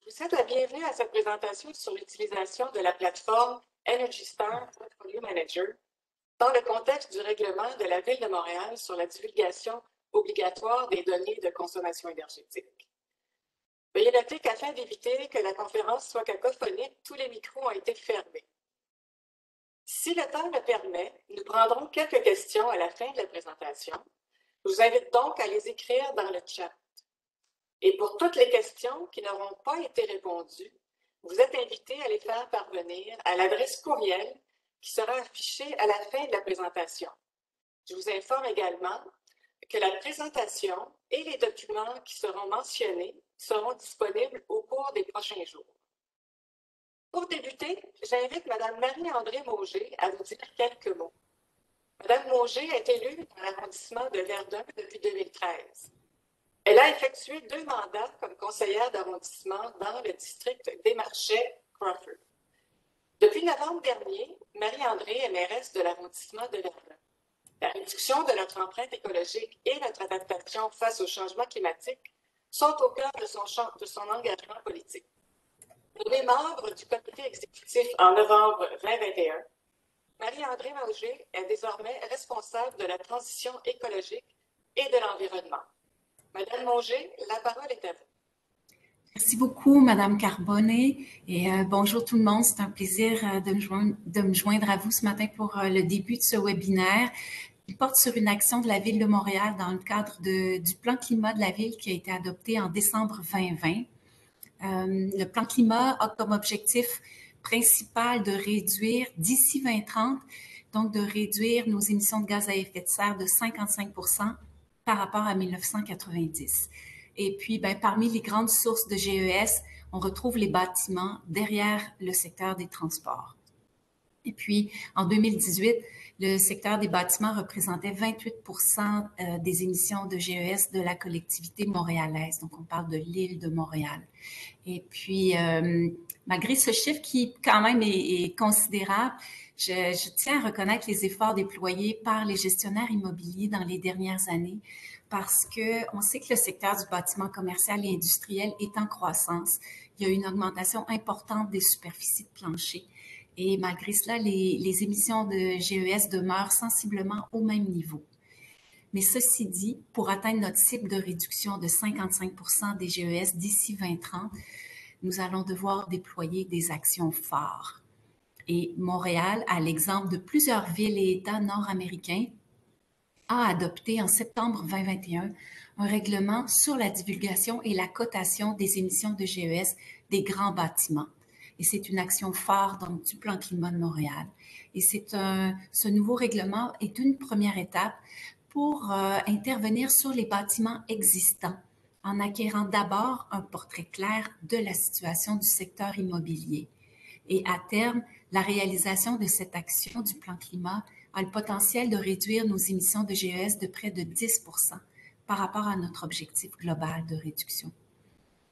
vous souhaite la bienvenue à cette présentation sur l'utilisation de la plateforme Energy Star Portfolio Manager dans le contexte du règlement de la Ville de Montréal sur la divulgation obligatoire des données de consommation énergétique. Veuillez noter qu'afin d'éviter que la conférence soit cacophonique, tous les micros ont été fermés. Si le temps le permet, nous prendrons quelques questions à la fin de la présentation. Je vous invite donc à les écrire dans le chat. Et pour toutes les questions qui n'auront pas été répondues, vous êtes invités à les faire parvenir à l'adresse courriel qui sera affichée à la fin de la présentation. Je vous informe également que la présentation et les documents qui seront mentionnés seront disponibles au cours des prochains jours. Pour débuter, j'invite Mme Marie-André Mauger à vous dire quelques mots. Mme Mauger est élue dans l'arrondissement de Verdun depuis 2013. Elle a effectué 2 mandats comme conseillère d'arrondissement dans le district des Marchais-Crawford. Depuis novembre dernier, Marie-André est mairesse de l'arrondissement de Verdun. La réduction de notre empreinte écologique et notre adaptation face au changement climatique sont au cœur de son engagement politique. Nommée membre du comité exécutif en novembre 2021, Marie-André Mauger est désormais responsable de la transition écologique et de l'environnement. Madame Mauger, la parole est à vous. Merci beaucoup, Madame Carbonnet, et bonjour tout le monde. C'est un plaisir de me joindre à vous ce matin pour le début de ce webinaire. Il porte sur une action de la Ville de Montréal dans le cadre du plan climat de la Ville qui a été adopté en décembre 2020. Le plan climat a comme objectif principal de réduire d'ici 2030, donc de réduire nos émissions de gaz à effet de serre de 55% par rapport à 1990. Et puis, parmi les grandes sources de GES, on retrouve les bâtiments derrière le secteur des transports. Et puis, en 2018, le secteur des bâtiments représentait 28% des émissions de GES de la collectivité montréalaise. Donc, on parle de l'île de Montréal. Et puis, malgré ce chiffre qui, quand même, est considérable, je tiens à reconnaître les efforts déployés par les gestionnaires immobiliers dans les dernières années parce qu'on sait que le secteur du bâtiment commercial et industriel est en croissance. Il y a une augmentation importante des superficies de plancher. Et malgré cela, les émissions de GES demeurent sensiblement au même niveau. Mais ceci dit, pour atteindre notre cible de réduction de 55% des GES d'ici 2030, nous allons devoir déployer des actions phares. Et Montréal, à l'exemple de plusieurs villes et États nord-américains, a adopté en septembre 2021 un règlement sur la divulgation et la cotation des émissions de GES des grands bâtiments. Et c'est une action phare donc, du plan climat de Montréal. Et ce nouveau règlement est une première étape pour intervenir sur les bâtiments existants en acquérant d'abord un portrait clair de la situation du secteur immobilier. Et à terme, la réalisation de cette action du plan climat a le potentiel de réduire nos émissions de GES de près de 10% par rapport à notre objectif global de réduction.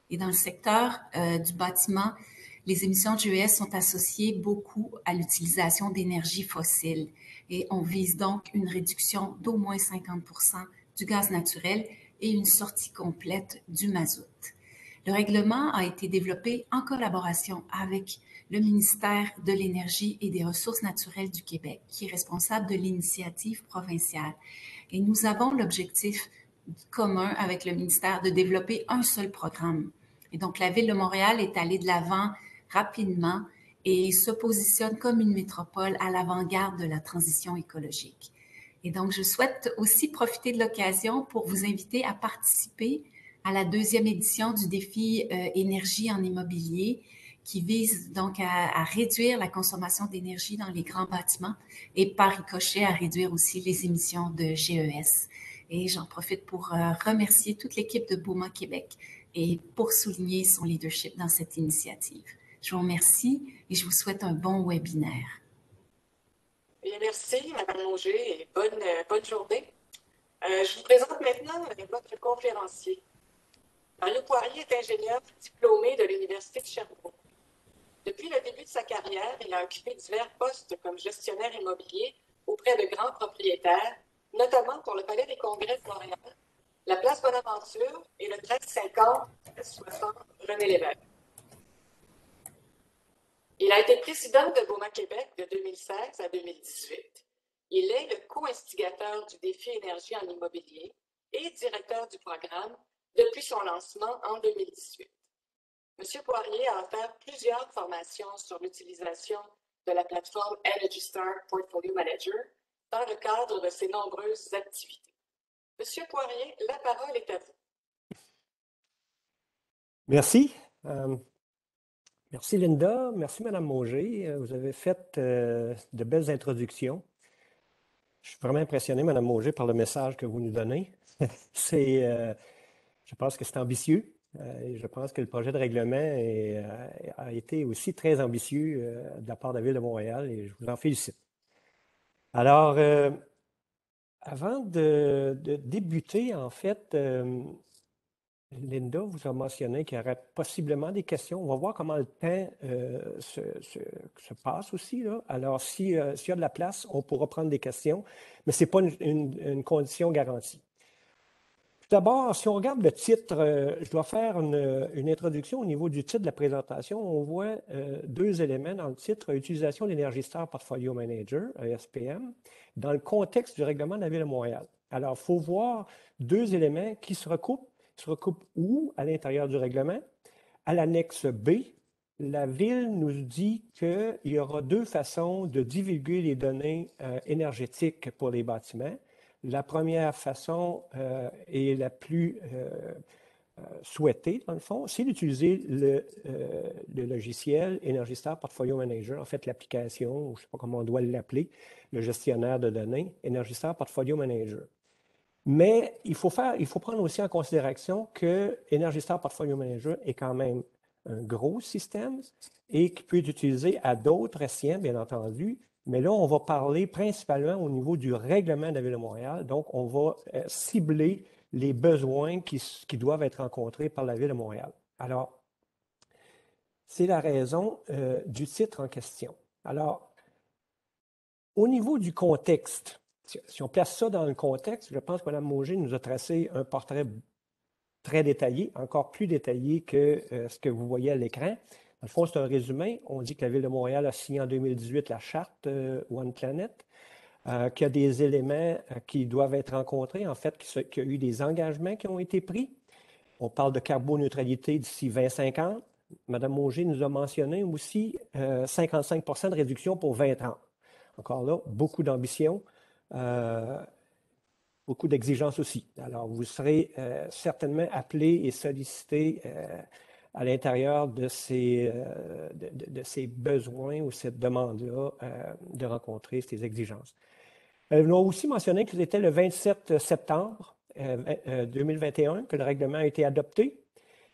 Et dans le secteur du bâtiment, les émissions de GES sont associées beaucoup à l'utilisation d'énergie fossile et on vise donc une réduction d'au moins 50% du gaz naturel et une sortie complète du mazout. Le règlement a été développé en collaboration avec le ministère de l'Énergie et des Ressources naturelles du Québec, qui est responsable de l'initiative provinciale. Et nous avons l'objectif commun avec le ministère de développer un seul programme. Et donc, la Ville de Montréal est allée de l'avant rapidement et se positionne comme une métropole à l'avant-garde de la transition écologique. Et donc, je souhaite aussi profiter de l'occasion pour vous inviter à participer à la 2e édition du défi énergie en immobilier qui vise donc à réduire la consommation d'énergie dans les grands bâtiments et par ricochet à réduire aussi les émissions de GES. Et j'en profite pour remercier toute l'équipe de Beaumont Québec et pour souligner son leadership dans cette initiative. Je vous remercie et je vous souhaite un bon webinaire. Bien, merci, Mme Mauger, et bonne journée. Je vous présente maintenant votre conférencier. Mario Poirier est ingénieur diplômé de l'Université de Sherbrooke. Depuis le début de sa carrière, il a occupé divers postes comme gestionnaire immobilier auprès de grands propriétaires, notamment pour le Palais des Congrès de Montréal, la Place Bonaventure et le 1350-1360 René Lévesque. Il a été président de BOMA Québec de 2016 à 2018. Il est le co-instigateur du défi énergie en immobilier et directeur du programme depuis son lancement en 2018. M. Poirier a offert plusieurs formations sur l'utilisation de la plateforme Energy Star Portfolio Manager dans le cadre de ses nombreuses activités. M. Poirier, la parole est à vous. Merci. Merci Linda, merci Madame Mauger. Vous avez fait de belles introductions. Je suis vraiment impressionné, Madame Mauger, par le message que vous nous donnez. Je pense que c'est ambitieux. Et je pense que le projet de règlement a été aussi très ambitieux de la part de la Ville de Montréal et je vous en félicite. Alors, avant de débuter, en fait, Linda vous a mentionné qu'il y aurait possiblement des questions. On va voir comment le temps se passe aussi, là. Alors, s'il y a de la place, on pourra prendre des questions, mais ce n'est pas une condition garantie. Tout d'abord, si on regarde le titre, je dois faire une introduction au niveau du titre de la présentation. On voit deux éléments dans le titre, utilisation de l'Energy Star Portfolio Manager, SPM, dans le contexte du règlement de la Ville de Montréal. Alors, il faut voir deux éléments qui se recoupent. Ils se recoupent où? À l'intérieur du règlement. À l'annexe B, la Ville nous dit qu'il y aura deux façons de divulguer les données énergétiques pour les bâtiments. La première façon et la plus souhaitée, dans le fond, c'est d'utiliser le logiciel Energy Star Portfolio Manager, en fait l'application, je ne sais pas comment on doit l'appeler, le gestionnaire de données, Energy Star Portfolio Manager. Mais il faut prendre aussi en considération que Energy Star Portfolio Manager est quand même un gros système et qui peut être utilisé à d'autres escients, bien entendu. Mais là, on va parler principalement au niveau du règlement de la Ville de Montréal. Donc, on va cibler les besoins qui doivent être rencontrés par la Ville de Montréal. Alors, c'est la raison du titre en question. Alors, au niveau du contexte, si on place ça dans le contexte, je pense que Mme Mauger nous a tracé un portrait très détaillé, encore plus détaillé que ce que vous voyez à l'écran. Dans le fond, c'est un résumé. On dit que la Ville de Montréal a signé en 2018 la charte One Planet, qu'il y a des éléments qui doivent être rencontrés, en fait, qu'il y a eu des engagements qui ont été pris. On parle de carboneutralité d'ici 2050. Mme Mauger nous a mentionné aussi 55 de réduction pour 20 ans. Encore là, beaucoup d'ambition, beaucoup d'exigences aussi. Alors, vous serez certainement appelé et sollicité à l'intérieur de ces besoins ou cette demande-là de rencontrer ces exigences. Elle nous a aussi mentionné que c'était le 27 septembre 2021 que le règlement a été adopté.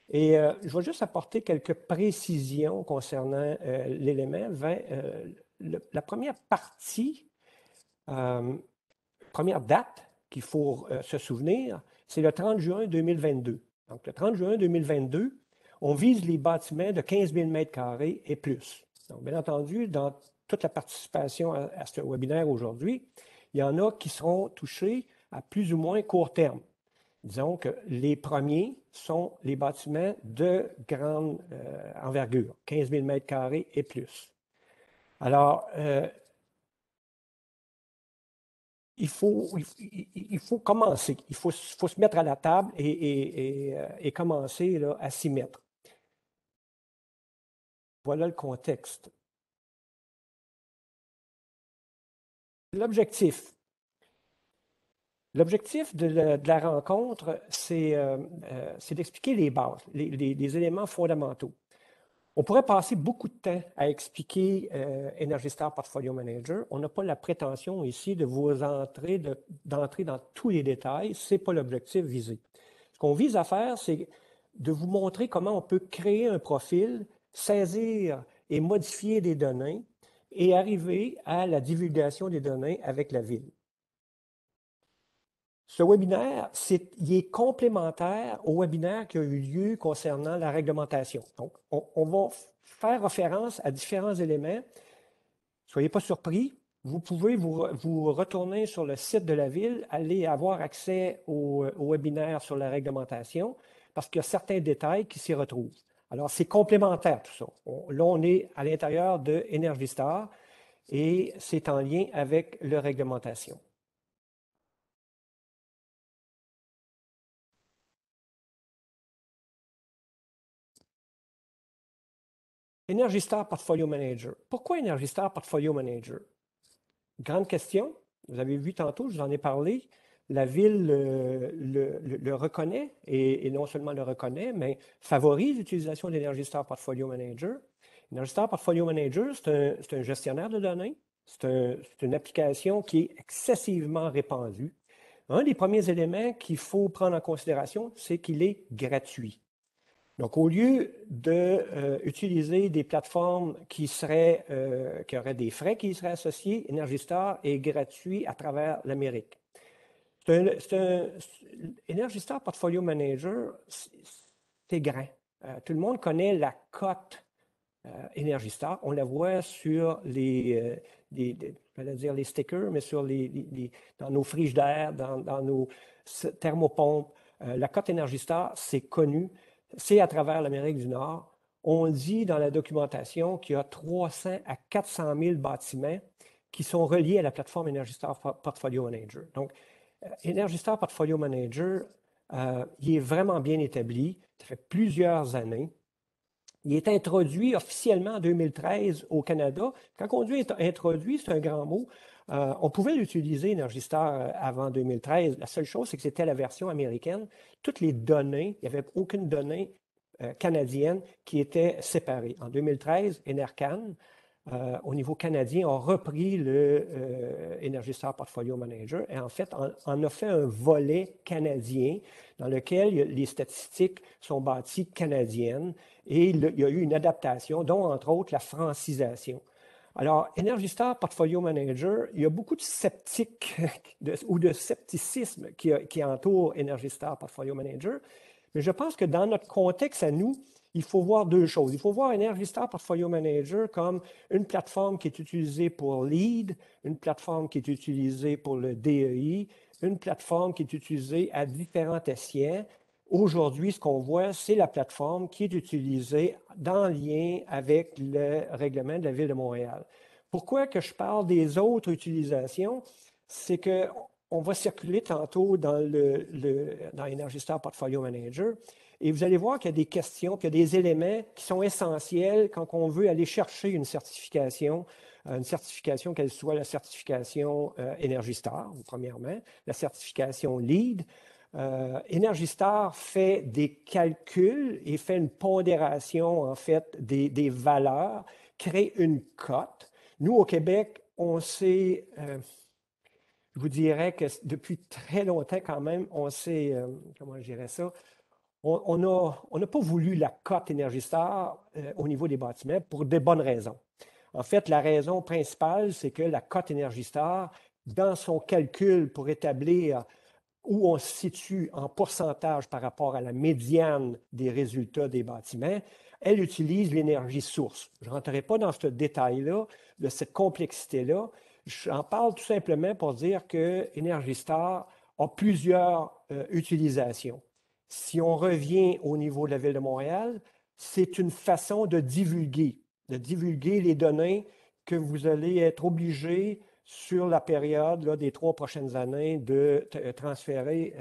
Et je vais juste apporter quelques précisions concernant l'élément. La première partie, première date qu'il faut se souvenir, c'est le 30 juin 2022. Donc, le 30 juin 2022, on vise les bâtiments de 15 000 m² et plus. Donc, bien entendu, dans toute la participation à ce webinaire aujourd'hui, il y en a qui seront touchés à plus ou moins court terme. Disons que les premiers sont les bâtiments de grande envergure, 15 000 m² et plus. Alors, il faut commencer, il faut se mettre à la table et commencer là, à s'y mettre. Voilà le contexte. L'objectif. L'objectif de la rencontre, c'est d'expliquer les bases, les éléments fondamentaux. On pourrait passer beaucoup de temps à expliquer Energy Star Portfolio Manager. On n'a pas la prétention ici de vous d'entrer dans tous les détails. Ce n'est pas l'objectif visé. Ce qu'on vise à faire, c'est de vous montrer comment on peut créer un profil, saisir et modifier des données et arriver à la divulgation des données avec la Ville. Ce webinaire, il est complémentaire au webinaire qui a eu lieu concernant la réglementation. Donc, on va faire référence à différents éléments. Soyez pas surpris. Vous pouvez vous retourner sur le site de la Ville, aller avoir accès au webinaire sur la réglementation, parce qu'il y a certains détails qui s'y retrouvent. Alors, c'est complémentaire tout ça. Là, on est à l'intérieur de Energy Star et c'est en lien avec la réglementation. Energy Star Portfolio Manager. Pourquoi Energy Star Portfolio Manager? Grande question. Vous avez vu tantôt, je vous en ai parlé. La ville le reconnaît et non seulement le reconnaît, mais favorise l'utilisation d'Energy Star Portfolio Manager. Energy Star Portfolio Manager, c'est un gestionnaire de données. C'est une application qui est excessivement répandue. Un des premiers éléments qu'il faut prendre en considération, c'est qu'il est gratuit. Donc, au lieu d'utiliser des plateformes qui auraient des frais qui y seraient associés, Energy Star est gratuit à travers l'Amérique. Energy Star Portfolio Manager, c'est grand. Tout le monde connaît la cote Energy Star. On la voit sur les stickers, mais dans nos frigidaires, dans nos thermopompes. La cote Energy Star, c'est connu. C'est à travers l'Amérique du Nord. On dit dans la documentation qu'il y a 300 à 400 000 bâtiments qui sont reliés à la plateforme Energy Star Portfolio Manager. Donc, Energy Star Portfolio Manager, il est vraiment bien établi. Ça fait plusieurs années. Il est introduit officiellement en 2013 au Canada. Quand on dit introduit, c'est un grand mot. On pouvait l'utiliser, Energy Star, avant 2013. La seule chose, c'est que c'était la version américaine. Toutes les données, il n'y avait aucune donnée canadienne qui était séparée. En 2013, Enercan, au niveau canadien, a repris le Energy Star Portfolio Manager et en fait, en a fait un volet canadien dans lequel les statistiques sont bâties canadiennes et il y a eu une adaptation, dont entre autres la francisation. Alors, Energy Star Portfolio Manager, il y a beaucoup de sceptiques ou de scepticisme qui entoure Energy Star Portfolio Manager, mais je pense que dans notre contexte à nous, il faut voir deux choses. Il faut voir Energy Star Portfolio Manager comme une plateforme qui est utilisée pour LEED, une plateforme qui est utilisée pour le DEI, une plateforme qui est utilisée à différents échelles. Aujourd'hui, ce qu'on voit, c'est la plateforme qui est utilisée en lien avec le règlement de la Ville de Montréal. Pourquoi que je parle des autres utilisations? C'est qu'on va circuler tantôt dans Energy Star Portfolio Manager et vous allez voir qu'il y a des questions, qu'il y a des éléments qui sont essentiels quand on veut aller chercher une certification qu'elle soit la certification Energy Star, premièrement, la certification LEED. Energy Star fait des calculs et fait une pondération, en fait, des valeurs, crée une cote. Nous, au Québec, on sait, je vous dirais que depuis très longtemps quand même, on sait, comment je dirais ça, on n'a pas voulu la cote Energy Star au niveau des bâtiments pour de bonnes raisons. En fait, la raison principale, c'est que la cote Energy Star, dans son calcul pour établir où on se situe en pourcentage par rapport à la médiane des résultats des bâtiments, elle utilise l'énergie source. Je ne rentrerai pas dans ce détail-là, de cette complexité-là. J'en parle tout simplement pour dire que Energy Star a plusieurs utilisations. Si on revient au niveau de la Ville de Montréal, c'est une façon de divulguer les données que vous allez être obligé sur la période là, des 3 prochaines années de transférer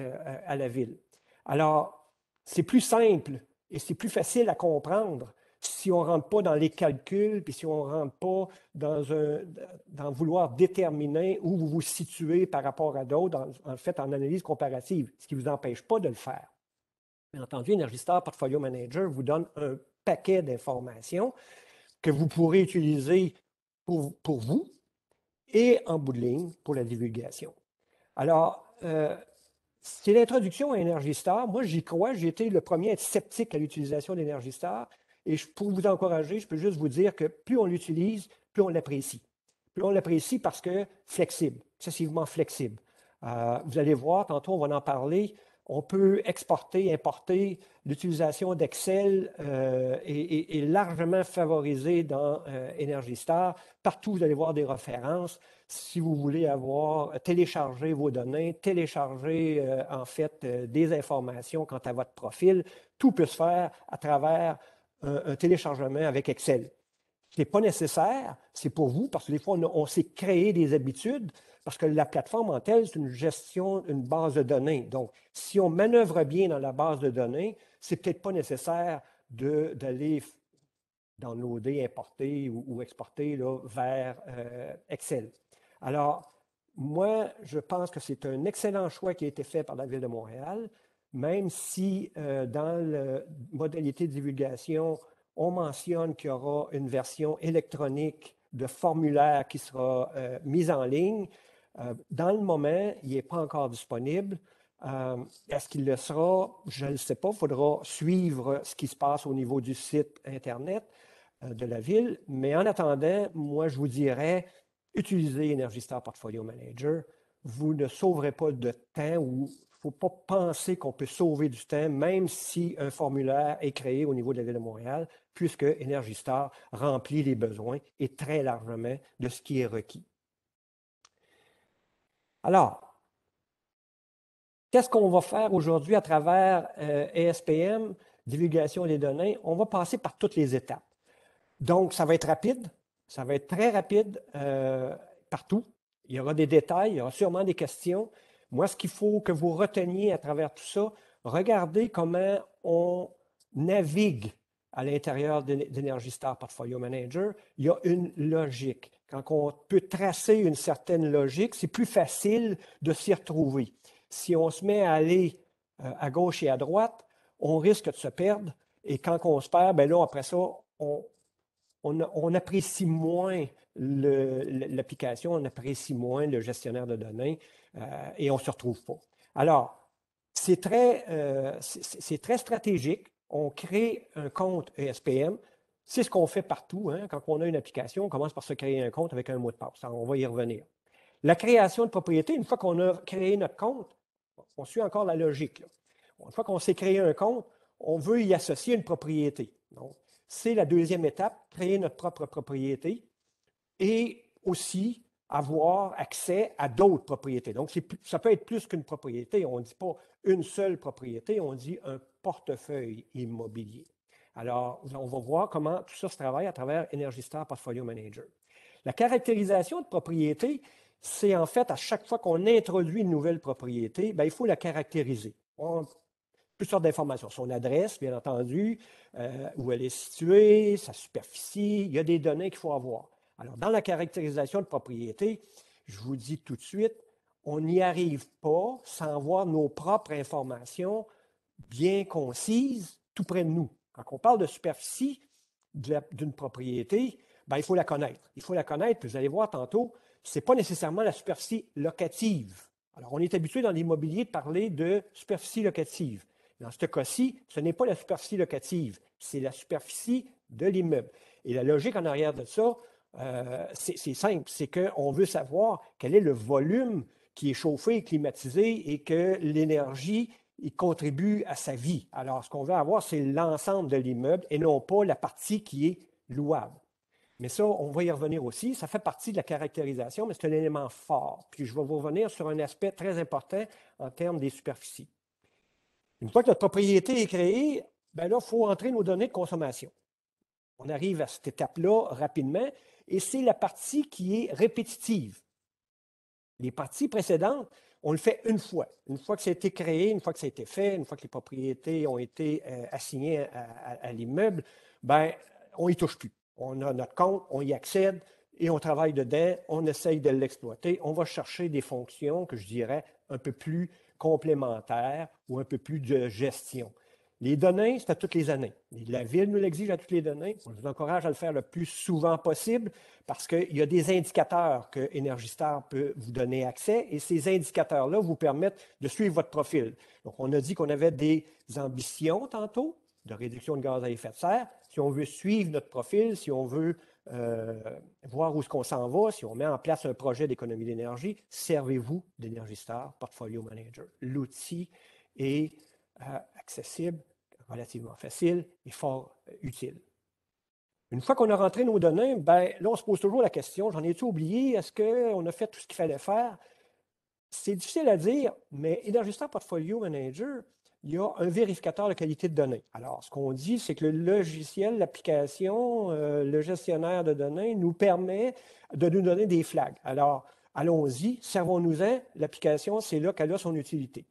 à la Ville. Alors, c'est plus simple et c'est plus facile à comprendre si on ne rentre pas dans les calculs, puis si on ne rentre pas dans vouloir déterminer où vous vous situez par rapport à d'autres, en fait, en analyse comparative, ce qui ne vous empêche pas de le faire. Bien entendu, Energy Star Portfolio Manager vous donne un paquet d'informations que vous pourrez utiliser pour vous et en bout de ligne pour la divulgation. Alors, c'est l'introduction à Energy Star. Moi, j'y crois. J'ai été le premier à être sceptique à l'utilisation d'Energy Star. Et pour vous encourager, je peux juste vous dire que plus on l'utilise, plus on l'apprécie. Plus on l'apprécie parce que flexible, excessivement flexible. Vous allez voir, tantôt on va en parler, on peut exporter, importer. L'utilisation d'Excel est largement favorisée dans Energy Star. Partout, vous allez voir des références. Si vous voulez télécharger vos données, télécharger en fait des informations quant à votre profil, tout peut se faire à travers un téléchargement avec Excel. Ce n'est pas nécessaire, c'est pour vous, parce que des fois, on s'est créé des habitudes, parce que la plateforme en telle, c'est une gestion, une base de données. Donc, si on manœuvre bien dans la base de données, c'est peut-être pas nécessaire d'aller downloader, importer ou exporter là, vers Excel. Alors, moi, je pense que c'est un excellent choix qui a été fait par la Ville de Montréal, même si dans la modalité de divulgation, on mentionne qu'il y aura une version électronique de formulaire qui sera mise en ligne. Dans le moment, il n'est pas encore disponible. Est-ce qu'il le sera? Je ne le sais pas. Il faudra suivre ce qui se passe au niveau du site Internet de la Ville. Mais en attendant, moi, je vous dirais, utilisez Energy Star Portfolio Manager. Vous ne sauverez pas de temps ou il ne faut pas penser qu'on peut sauver du temps, même si un formulaire est créé au niveau de la Ville de Montréal, puisque Energy Star remplit les besoins et très largement de ce qui est requis. Alors, qu'est-ce qu'on va faire aujourd'hui à travers ESPM, divulgation des données? On va passer par toutes les étapes. Donc, ça va être rapide, ça va être très rapide partout. Il y aura des détails, il y aura sûrement des questions. Moi, ce qu'il faut que vous reteniez à travers tout ça, regardez comment on navigue à l'intérieur d'Energy Star Portfolio Manager. Il y a une logique. Quand on peut tracer une certaine logique, c'est plus facile de s'y retrouver. Si on se met à aller à gauche et à droite, on risque de se perdre. Et quand on se perd, bien là, après ça, on apprécie moins l'application, on apprécie moins le gestionnaire de données et on ne se retrouve pas. Alors, c'est très stratégique. On crée un compte ESPM. C'est ce qu'on fait partout. Hein. Quand on a une application, on commence par se créer un compte avec un mot de passe. Alors, on va y revenir. La création de propriété, une fois qu'on a créé notre compte, on suit encore la logique. Là. Une fois qu'on s'est créé un compte, on veut y associer une propriété. Donc, c'est la deuxième étape, créer notre propre propriété et aussi avoir accès à d'autres propriétés. Donc, ça peut être plus qu'une propriété. On ne dit pas une seule propriété, on dit un portefeuille immobilier. Alors, on va voir comment tout ça se travaille à travers Energy Star Portfolio Manager. La caractérisation de propriété, c'est en fait à chaque fois qu'on introduit une nouvelle propriété, bien, il faut la caractériser. Toutes sortes d'informations. Son adresse, bien entendu, où elle est située, sa superficie, il y a des données qu'il faut avoir. Alors, dans la caractérisation de propriété, je vous dis tout de suite, on n'y arrive pas sans avoir nos propres informations bien concises tout près de nous. Quand on parle de superficie d'une propriété, bien, il faut la connaître. Il faut la connaître, puis vous allez voir tantôt, ce n'est pas nécessairement la superficie locative. Alors, on est habitué dans l'immobilier de parler de superficie locative. Dans ce cas-ci, ce n'est pas la superficie locative, c'est la superficie de l'immeuble. Et la logique en arrière de ça, c'est simple, c'est qu'on veut savoir quel est le volume qui est chauffé et climatisé et que l'énergie contribue à sa vie. Alors, ce qu'on veut avoir, c'est l'ensemble de l'immeuble et non pas la partie qui est louable. Mais ça, on va y revenir aussi. Ça fait partie de la caractérisation, mais c'est un élément fort. Puis je vais vous revenir sur un aspect très important en termes des superficies. Une fois que notre propriété est créée, bien là, il faut entrer nos données de consommation. On arrive à cette étape-là rapidement et c'est la partie qui est répétitive. Les parties précédentes, on le fait une fois. Une fois que ça a été créé, une fois que ça a été fait, une fois que les propriétés ont été assignées à l'immeuble, bien, on n'y touche plus. On a notre compte, on y accède et on travaille dedans, on essaye de l'exploiter. On va chercher des fonctions que je dirais un peu plus complémentaires ou un peu plus de gestion. Les données, c'est à toutes les années. La Ville nous l'exige à toutes les données. On vous encourage à le faire le plus souvent possible parce qu'il y a des indicateurs que Energy Star peut vous donner accès et ces indicateurs-là vous permettent de suivre votre profil. Donc, on a dit qu'on avait des ambitions tantôt de réduction de gaz à effet de serre. Si on veut suivre notre profil, si on veut voir où est-ce qu'on s'en va, si on met en place un projet d'économie d'énergie, servez-vous d'Energy Star Portfolio Manager. L'outil est accessible, relativement facile et fort utile. Une fois qu'on a rentré nos données, ben, là, on se pose toujours la question, j'en ai-tu oublié? Est-ce qu'on a fait tout ce qu'il fallait faire? C'est difficile à dire, mais Energy Star Portfolio Manager il y a un vérificateur de qualité de données. Alors, ce qu'on dit, c'est que le logiciel, l'application, le gestionnaire de données nous permet de nous donner des flags. Alors, allons-y, servons-nous-en. L'application, c'est là qu'elle a son utilité.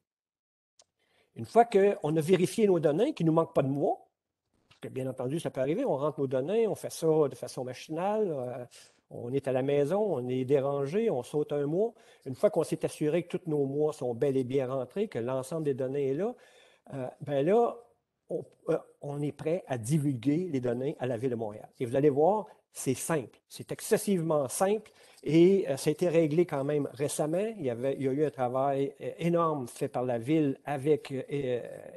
Une fois qu'on a vérifié nos données, qu'il ne nous manque pas de mois, parce que bien entendu, ça peut arriver, on rentre nos données, on fait ça de façon machinale, on est à la maison, on est dérangé, on saute un mois. Une fois qu'on s'est assuré que tous nos mois sont bel et bien rentrés, que l'ensemble des données est là, ben là, on est prêt à divulguer les données à la Ville de Montréal. Et vous allez voir, c'est simple, c'est excessivement simple et ça a été réglé quand même récemment. Il y a eu un travail énorme fait par la Ville avec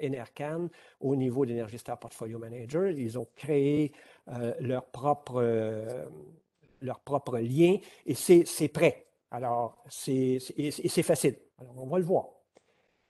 Enercan au niveau d'Energy Star Portfolio Manager. Ils ont créé leur propre lien et c'est prêt. Alors, c'est facile. Alors, on va le voir.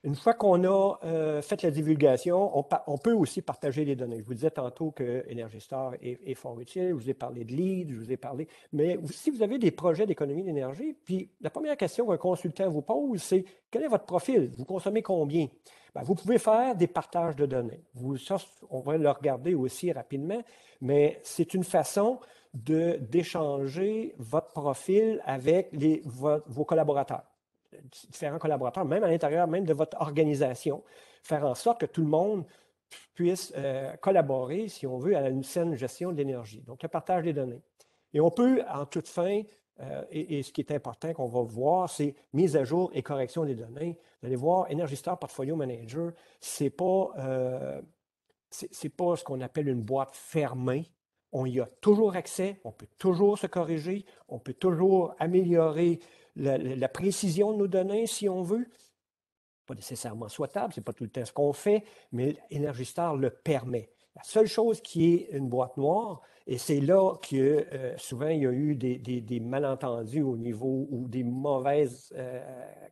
Une fois qu'on a fait la divulgation, on peut aussi partager les données. Je vous disais tantôt que Energy Star est fort utile. Je vous ai parlé de lead, je vous ai parlé. Mais si vous avez des projets d'économie d'énergie, puis la première question qu'un consultant vous pose, c'est quel est votre profil? Vous consommez combien? Bien, vous pouvez faire des partages de données. Ça, on va le regarder aussi rapidement, mais c'est une façon d'échanger votre profil avec vos collaborateurs. Différents collaborateurs, même à l'intérieur même de votre organisation, faire en sorte que tout le monde puisse collaborer, si on veut, à une saine gestion de l'énergie. Donc, le partage des données. Et on peut, en toute fin, et ce qui est important qu'on va voir, c'est mise à jour et correction des données. Vous allez voir, Energy Star Portfolio Manager, c'est pas ce qu'on appelle une boîte fermée. On y a toujours accès, on peut toujours se corriger, on peut toujours améliorer la précision de nos données si on veut. Pas nécessairement souhaitable, ce n'est pas tout le temps ce qu'on fait, mais Energy Star le permet. La seule chose qui est une boîte noire, et c'est là que souvent il y a eu des malentendus au niveau ou des mauvaises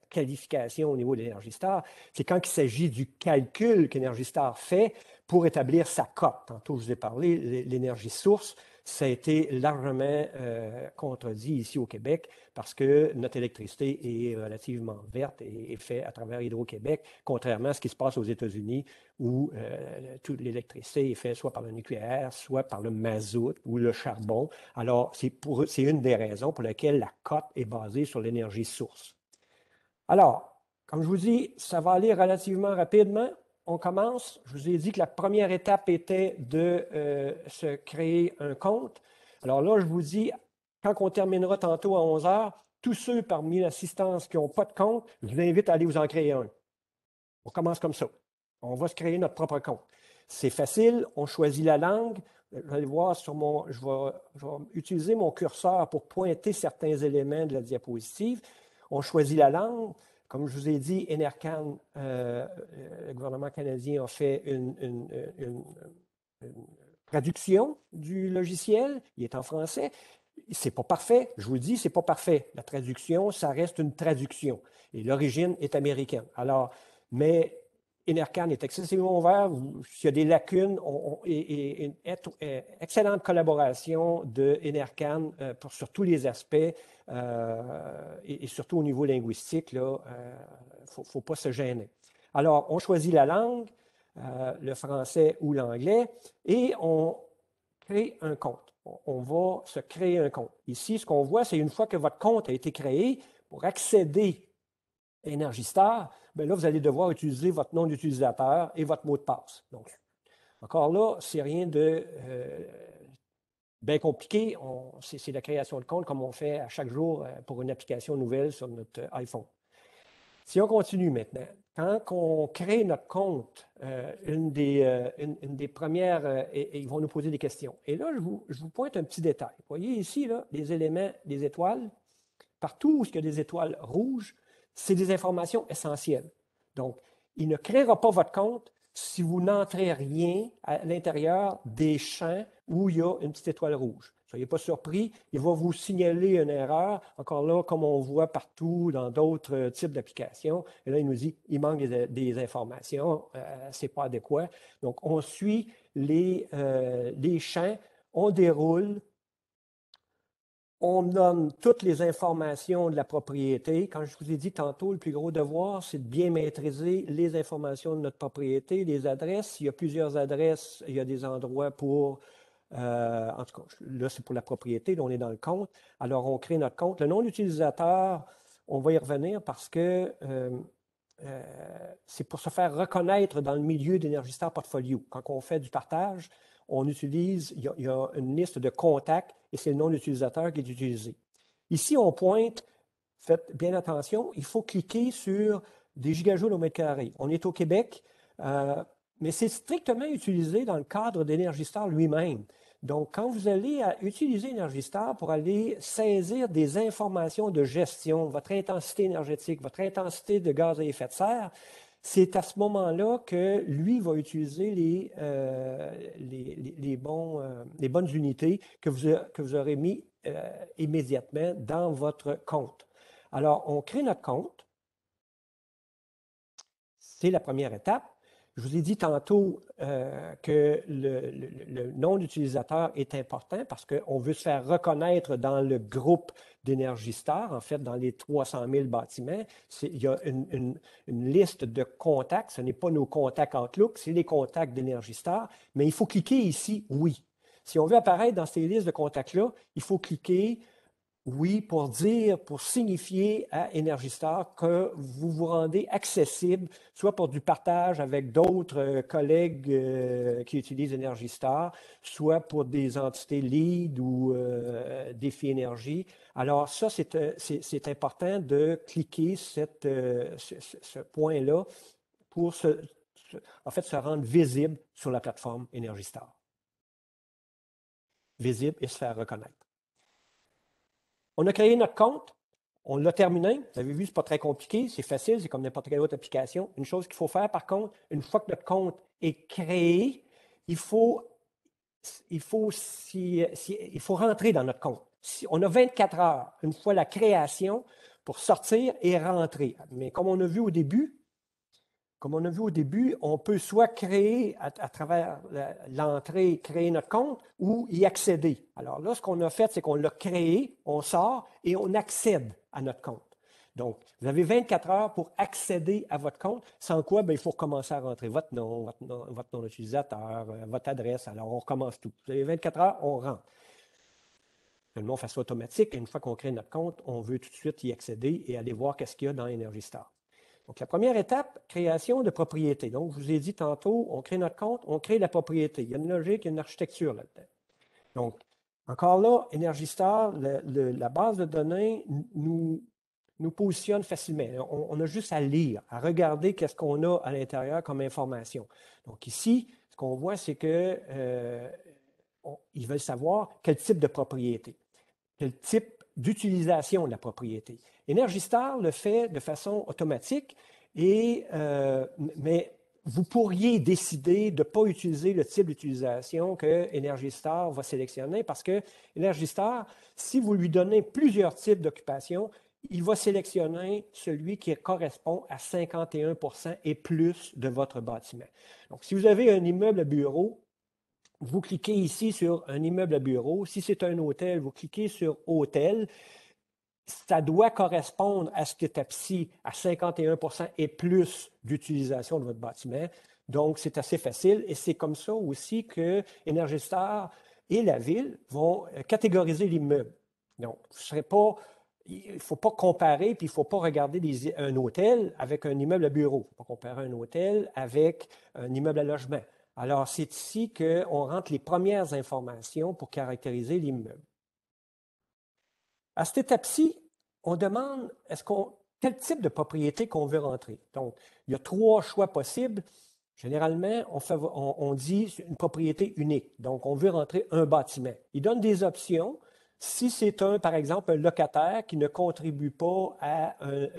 qualifications au niveau d'Energy Star, c'est quand il s'agit du calcul qu'Energy Star fait pour établir sa cote. Tantôt, je vous ai parlé, l'énergie source, ça a été largement contredit ici au Québec parce que notre électricité est relativement verte et est faite à travers Hydro-Québec, contrairement à ce qui se passe aux États-Unis où toute l'électricité est faite soit par le nucléaire, soit par le mazout ou le charbon. Alors, c'est une des raisons pour lesquelles la cote est basée sur l'énergie source. Alors, comme je vous dis, ça va aller relativement rapidement. On commence. Je vous ai dit que la première étape était de se créer un compte. Alors là, je vous dis, quand on terminera tantôt à 11 heures, tous ceux parmi l'assistance qui n'ont pas de compte, je vous invite à aller vous en créer un. On commence comme ça. On va se créer notre propre compte. C'est facile, on choisit la langue. Vous allez voir je vais utiliser mon curseur pour pointer certains éléments de la diapositive. On choisit la langue. Comme je vous ai dit, Enercan, le gouvernement canadien a fait une traduction du logiciel. Il est en français. C'est pas parfait. Je vous le dis, c'est pas parfait. La traduction, ça reste une traduction. Et l'origine est américaine. Alors, mais Enercan est excessivement ouvert. S'il y a des lacunes, et une excellente collaboration de Enercan sur tous les aspects et surtout au niveau linguistique, il ne faut pas se gêner. Alors, on choisit la langue, le français ou l'anglais, et on crée un compte. On va se créer un compte. Ici, ce qu'on voit, c'est une fois que votre compte a été créé, pour accéder à Energy Star, bien là, vous allez devoir utiliser votre nom d'utilisateur et votre mot de passe. Donc, encore là, c'est rien de bien compliqué. C'est la création de compte comme on fait à chaque jour pour une application nouvelle sur notre iPhone. Si on continue maintenant, quand on crée notre compte, une des premières, et ils vont nous poser des questions. Et là, je vous pointe un petit détail. Vous voyez ici, là, les éléments, les étoiles, partout où il y a des étoiles rouges, c'est des informations essentielles. Donc, il ne créera pas votre compte si vous n'entrez rien à l'intérieur des champs où il y a une petite étoile rouge. Soyez pas surpris, il va vous signaler une erreur. Encore là, comme on voit partout dans d'autres types d'applications, et là, il nous dit il manque des informations, c'est pas adéquat. Donc, on suit les champs, on déroule. On donne toutes les informations de la propriété. Quand je vous ai dit tantôt, le plus gros devoir, c'est de bien maîtriser les informations de notre propriété, les adresses. S'il y a plusieurs adresses, il y a des endroits pour, en tout cas, là, c'est pour la propriété, là, on est dans le compte. Alors, on crée notre compte. Le nom d'utilisateur, on va y revenir parce que c'est pour se faire reconnaître dans le milieu d'Energy-Star Portfolio. Quand on fait du partage, on utilise, il y a une liste de contacts et c'est le nom d'utilisateur qui est utilisé. Ici, on pointe, faites bien attention, il faut cliquer sur des gigajoules au mètre carré. On est au Québec, mais c'est strictement utilisé dans le cadre d'Energy-Star lui-même. Donc, quand vous allez utiliser Energy-Star pour aller saisir des informations de gestion, votre intensité énergétique, votre intensité de gaz à effet de serre, c'est à ce moment-là que lui va utiliser les bonnes unités que vous aurez mis immédiatement dans votre compte. Alors, on crée notre compte. C'est la première étape. Je vous ai dit tantôt que le nom d'utilisateur est important parce qu'on veut se faire reconnaître dans le groupe d'Energy-Star, en fait, dans les 300 000 bâtiments. Il y a une liste de contacts. Ce n'est pas nos contacts Outlook, c'est les contacts d'Energy-Star. Mais il faut cliquer ici « Oui ». Si on veut apparaître dans ces listes de contacts-là, il faut cliquer oui, pour signifier à Energy-Star que vous vous rendez accessible, soit pour du partage avec d'autres collègues qui utilisent Energy-Star, soit pour des entités lead ou défi énergie. Alors ça, c'est important de cliquer ce point-là pour en fait, se rendre visible sur la plateforme Energy-Star. Visible et se faire reconnaître. On a créé notre compte, on l'a terminé. Vous avez vu, ce n'est pas très compliqué, c'est facile, c'est comme n'importe quelle autre application. Une chose qu'il faut faire, par contre, une fois que notre compte est créé, il faut rentrer dans notre compte. On a 24 heures, une fois la création, pour sortir et rentrer. Mais comme on a vu au début, on peut soit créer à travers l'entrée, créer notre compte ou y accéder. Alors là, ce qu'on a fait, c'est qu'on l'a créé, on sort et on accède à notre compte. Donc, vous avez 24 heures pour accéder à votre compte, sans quoi, il faut recommencer à rentrer votre nom d'utilisateur, votre adresse. Alors, on recommence tout. Vous avez 24 heures, on rentre. Seulement, on fait ça automatique. Et une fois qu'on crée notre compte, on veut tout de suite y accéder et aller voir qu'est-ce qu'il y a dans Energy-Star. Donc, la première étape, création de propriété. Donc, je vous ai dit tantôt, on crée notre compte, on crée la propriété. Il y a une logique, il y a une architecture là-dedans. Donc, encore là, Energy-Star, la base de données nous positionne facilement. On a juste à lire, à regarder qu'est-ce qu'on a à l'intérieur comme information. Donc, ici, ce qu'on voit, c'est qu'ils veulent savoir quel type de propriété, quel type d'utilisation de la propriété. Energy-Star le fait de façon automatique, mais vous pourriez décider de ne pas utiliser le type d'utilisation que Energy-Star va sélectionner parce que Energy-Star, si vous lui donnez plusieurs types d'occupation, il va sélectionner celui qui correspond à 51% et plus de votre bâtiment. Donc, si vous avez un immeuble à bureau, vous cliquez ici sur un immeuble à bureau. Si c'est un hôtel, vous cliquez sur hôtel. Ça doit correspondre à cette étape-ci à 51% et plus d'utilisation de votre bâtiment. Donc, c'est assez facile et c'est comme ça aussi que Energy-Star et la ville vont catégoriser l'immeuble. Donc, il ne faut pas comparer, puis il ne faut pas regarder un hôtel avec un immeuble à bureau. Il ne faut pas comparer un hôtel avec un immeuble à logement. Alors, c'est ici qu'on rentre les premières informations pour caractériser l'immeuble. À cette étape-ci, on demande quel type de propriété qu'on veut rentrer. Donc, il y a 3 choix possibles. Généralement, on dit une propriété unique. Donc, on veut rentrer un bâtiment. Il donne des options. Si c'est par exemple, un locataire qui ne contribue pas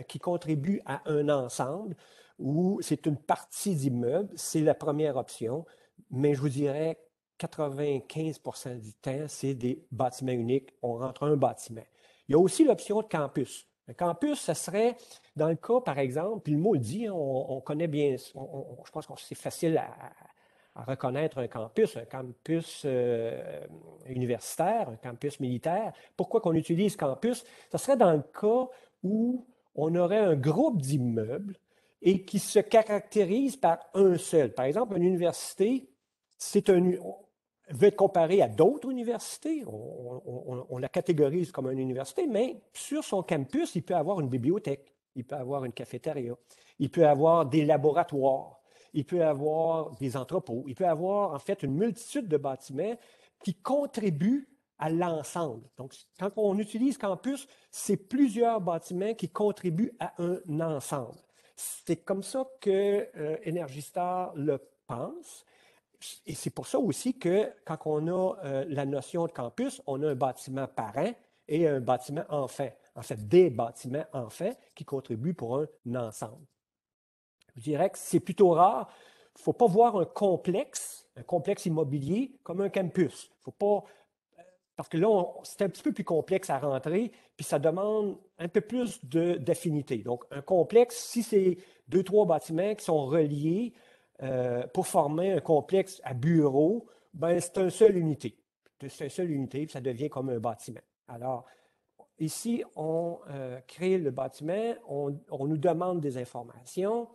qui contribue à un ensemble ou c'est une partie d'immeuble, c'est la première option. Mais je vous dirais 95% du temps, c'est des bâtiments uniques. On rentre un bâtiment. Il y a aussi l'option de campus. Le campus, ce serait, dans le cas, par exemple, puis le mot le dit, on connaît bien, je pense que c'est facile reconnaître un campus universitaire, un campus militaire. Pourquoi qu'on utilise campus? Ce serait dans le cas où on aurait un groupe d'immeubles et qui se caractérise par un seul. Par exemple, une université, veut être comparée à d'autres universités. On la catégorise comme une université, mais sur son campus, il peut avoir une bibliothèque, il peut avoir une cafétéria, il peut avoir des laboratoires, il peut avoir des entrepôts, il peut avoir en fait une multitude de bâtiments qui contribuent à l'ensemble. Donc, quand on utilise campus, c'est plusieurs bâtiments qui contribuent à un ensemble. C'est comme ça que Energy Star le pense. Et c'est pour ça aussi que quand on a la notion de campus, on a un bâtiment parent et un bâtiment enfant. En fait, des bâtiments enfants qui contribuent pour un ensemble. Je dirais que c'est plutôt rare. Il ne faut pas voir un complexe immobilier comme un campus. Faut pas, parce que là, c'est un petit peu plus complexe à rentrer, puis ça demande un peu plus d'affinité. Donc, un complexe, si c'est 2-3 bâtiments qui sont reliés pour former un complexe à bureaux, ben, c'est une seule unité. C'est une seule unité, puis ça devient comme un bâtiment. Alors, ici, on crée le bâtiment, on nous demande des informations.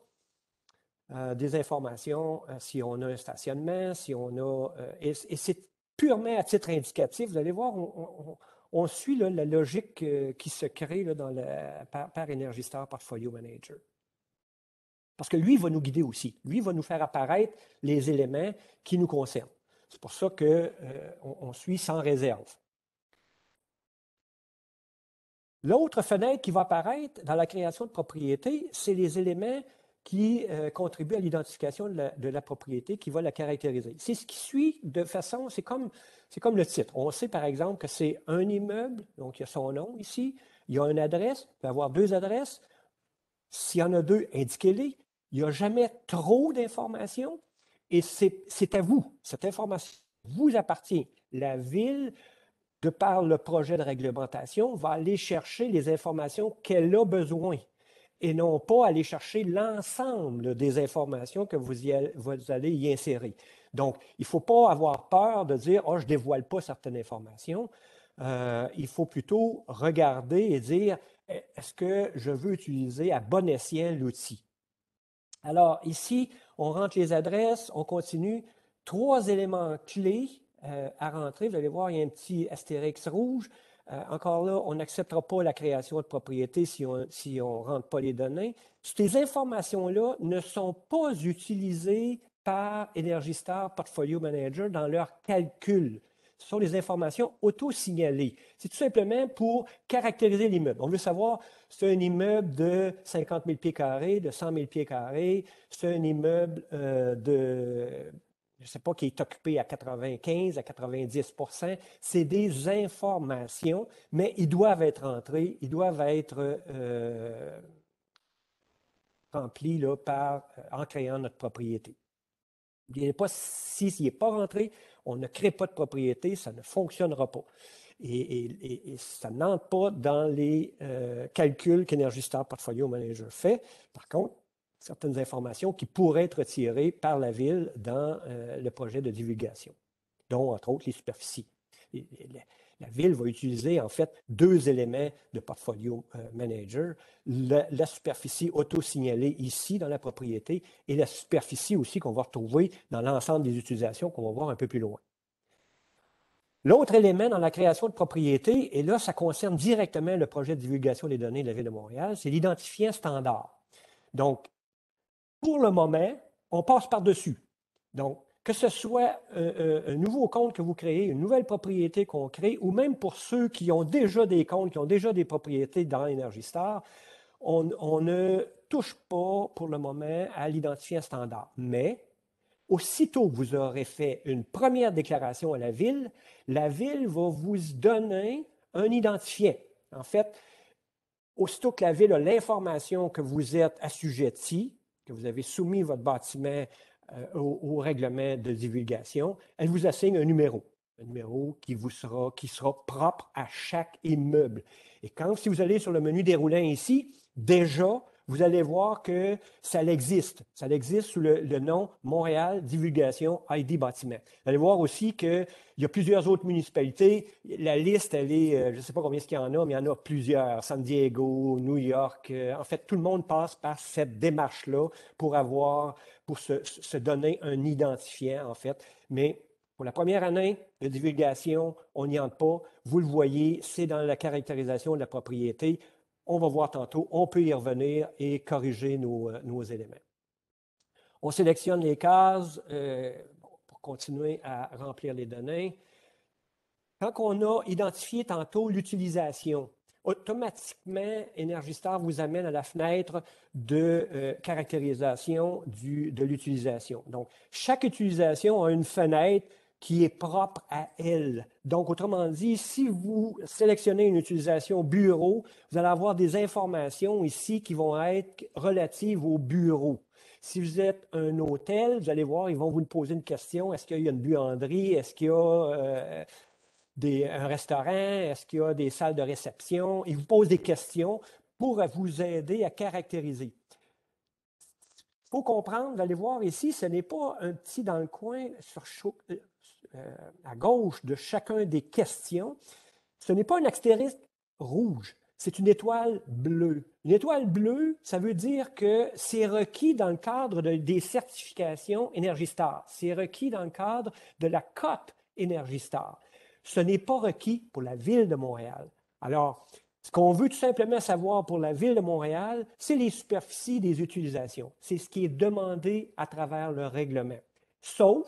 Si on a un stationnement, si on a... et c'est purement à titre indicatif. Vous allez voir, on suit là, la logique qui se crée là, par Energy Star Portfolio Manager. Parce que lui, il va nous guider aussi. Lui, il va nous faire apparaître les éléments qui nous concernent. C'est pour ça qu'on suit sans réserve. L'autre fenêtre qui va apparaître dans la création de propriété, c'est les éléments qui contribuent à l'identification de la propriété, qui va la caractériser. C'est ce qui suit de façon, c'est comme le titre. On sait par exemple que c'est un immeuble, donc il y a son nom ici, il y a une adresse, il peut y avoir 2 adresses. S'il y en a 2, indiquez-les. Il n'y a jamais trop d'informations et c'est à vous. Cette information vous appartient. La ville, de par le projet de réglementation, va aller chercher les informations qu'elle a besoin et non pas aller chercher l'ensemble des informations que vous allez y insérer. Donc, il ne faut pas avoir peur de dire « Oh, je ne dévoile pas certaines informations ». Il faut plutôt regarder et dire « Est-ce que je veux utiliser à bon escient l'outil? » Alors, ici, on rentre les adresses, on continue. 3 éléments clés à rentrer. Vous allez voir, il y a un petit astérix rouge. Encore là, on n'acceptera pas la création de propriété si on ne rentre pas les données. Ces informations-là ne sont pas utilisées par Energy Star Portfolio Manager dans leur calcul. Ce sont des informations auto-signalées. C'est tout simplement pour caractériser l'immeuble. On veut savoir, c'est un immeuble de 50 000 pieds carrés, de 100 000 pieds carrés, c'est un immeuble je ne sais pas, qui est occupé à 95, à 90 %. C'est des informations, mais ils doivent être rentrés, ils doivent être remplis là, en créant notre propriété. N'oubliez pas, s'il n'est pas rentré, on ne crée pas de propriété, ça ne fonctionnera pas. Et ça n'entre pas dans les calculs qu'Energy Star Portfolio Manager fait. Par contre, certaines informations qui pourraient être tirées par la ville dans le projet de divulgation, dont, entre autres, les superficies. La ville va utiliser, en fait, 2 éléments de Portfolio Manager, la superficie auto-signalée ici dans la propriété et la superficie aussi qu'on va retrouver dans l'ensemble des utilisations qu'on va voir un peu plus loin. L'autre élément dans la création de propriété, et là, ça concerne directement le projet de divulgation des données de la Ville de Montréal, c'est l'identifiant standard. Donc, pour le moment, on passe par-dessus. Donc, que ce soit un nouveau compte que vous créez, une nouvelle propriété qu'on crée, ou même pour ceux qui ont déjà des comptes, qui ont déjà des propriétés dans Energy Star, on ne touche pas pour le moment à l'identifiant standard. Mais, aussitôt que vous aurez fait une première déclaration à la ville va vous donner un identifiant. En fait, aussitôt que la ville a l'information que vous êtes assujetti, que vous avez soumis votre bâtiment au règlement de divulgation, elle vous assigne un numéro qui sera propre à chaque immeuble. Et si vous allez sur le menu déroulant ici, déjà, vous allez voir que ça existe. Ça existe sous le nom Montréal Divulgation ID Bâtiment. Vous allez voir aussi qu'il y a plusieurs autres municipalités. La liste, elle est, je ne sais pas combien il y en a, mais il y en a plusieurs. San Diego, New York. En fait, tout le monde passe par cette démarche-là pour se donner un identifiant, en fait. Mais pour la première année de divulgation, on n'y entre pas. Vous le voyez, c'est dans la caractérisation de la propriété. On va voir tantôt, on peut y revenir et corriger nos éléments. On sélectionne les cases pour continuer à remplir les données. Quand on a identifié tantôt l'utilisation, automatiquement, Energy Star vous amène à la fenêtre de caractérisation de l'utilisation. Donc, chaque utilisation a une fenêtre qui est propre à elle. Donc, autrement dit, si vous sélectionnez une utilisation bureau, vous allez avoir des informations ici qui vont être relatives au bureau. Si vous êtes un hôtel, vous allez voir, ils vont vous poser une question. Est-ce qu'il y a une buanderie? Est-ce qu'il y a un restaurant? Est-ce qu'il y a des salles de réception? Ils vous posent des questions pour vous aider à caractériser. Il faut comprendre, vous allez voir ici, ce n'est pas un petit dans le coin à gauche de chacun des questions. Ce n'est pas un astérisque rouge, c'est une étoile bleue. Une étoile bleue, ça veut dire que c'est requis dans le cadre des certifications Energy Star. C'est requis dans le cadre de la cote Energy Star. Ce n'est pas requis pour la Ville de Montréal. Alors, ce qu'on veut tout simplement savoir pour la Ville de Montréal, c'est les superficies des utilisations. C'est ce qui est demandé à travers le règlement, sauf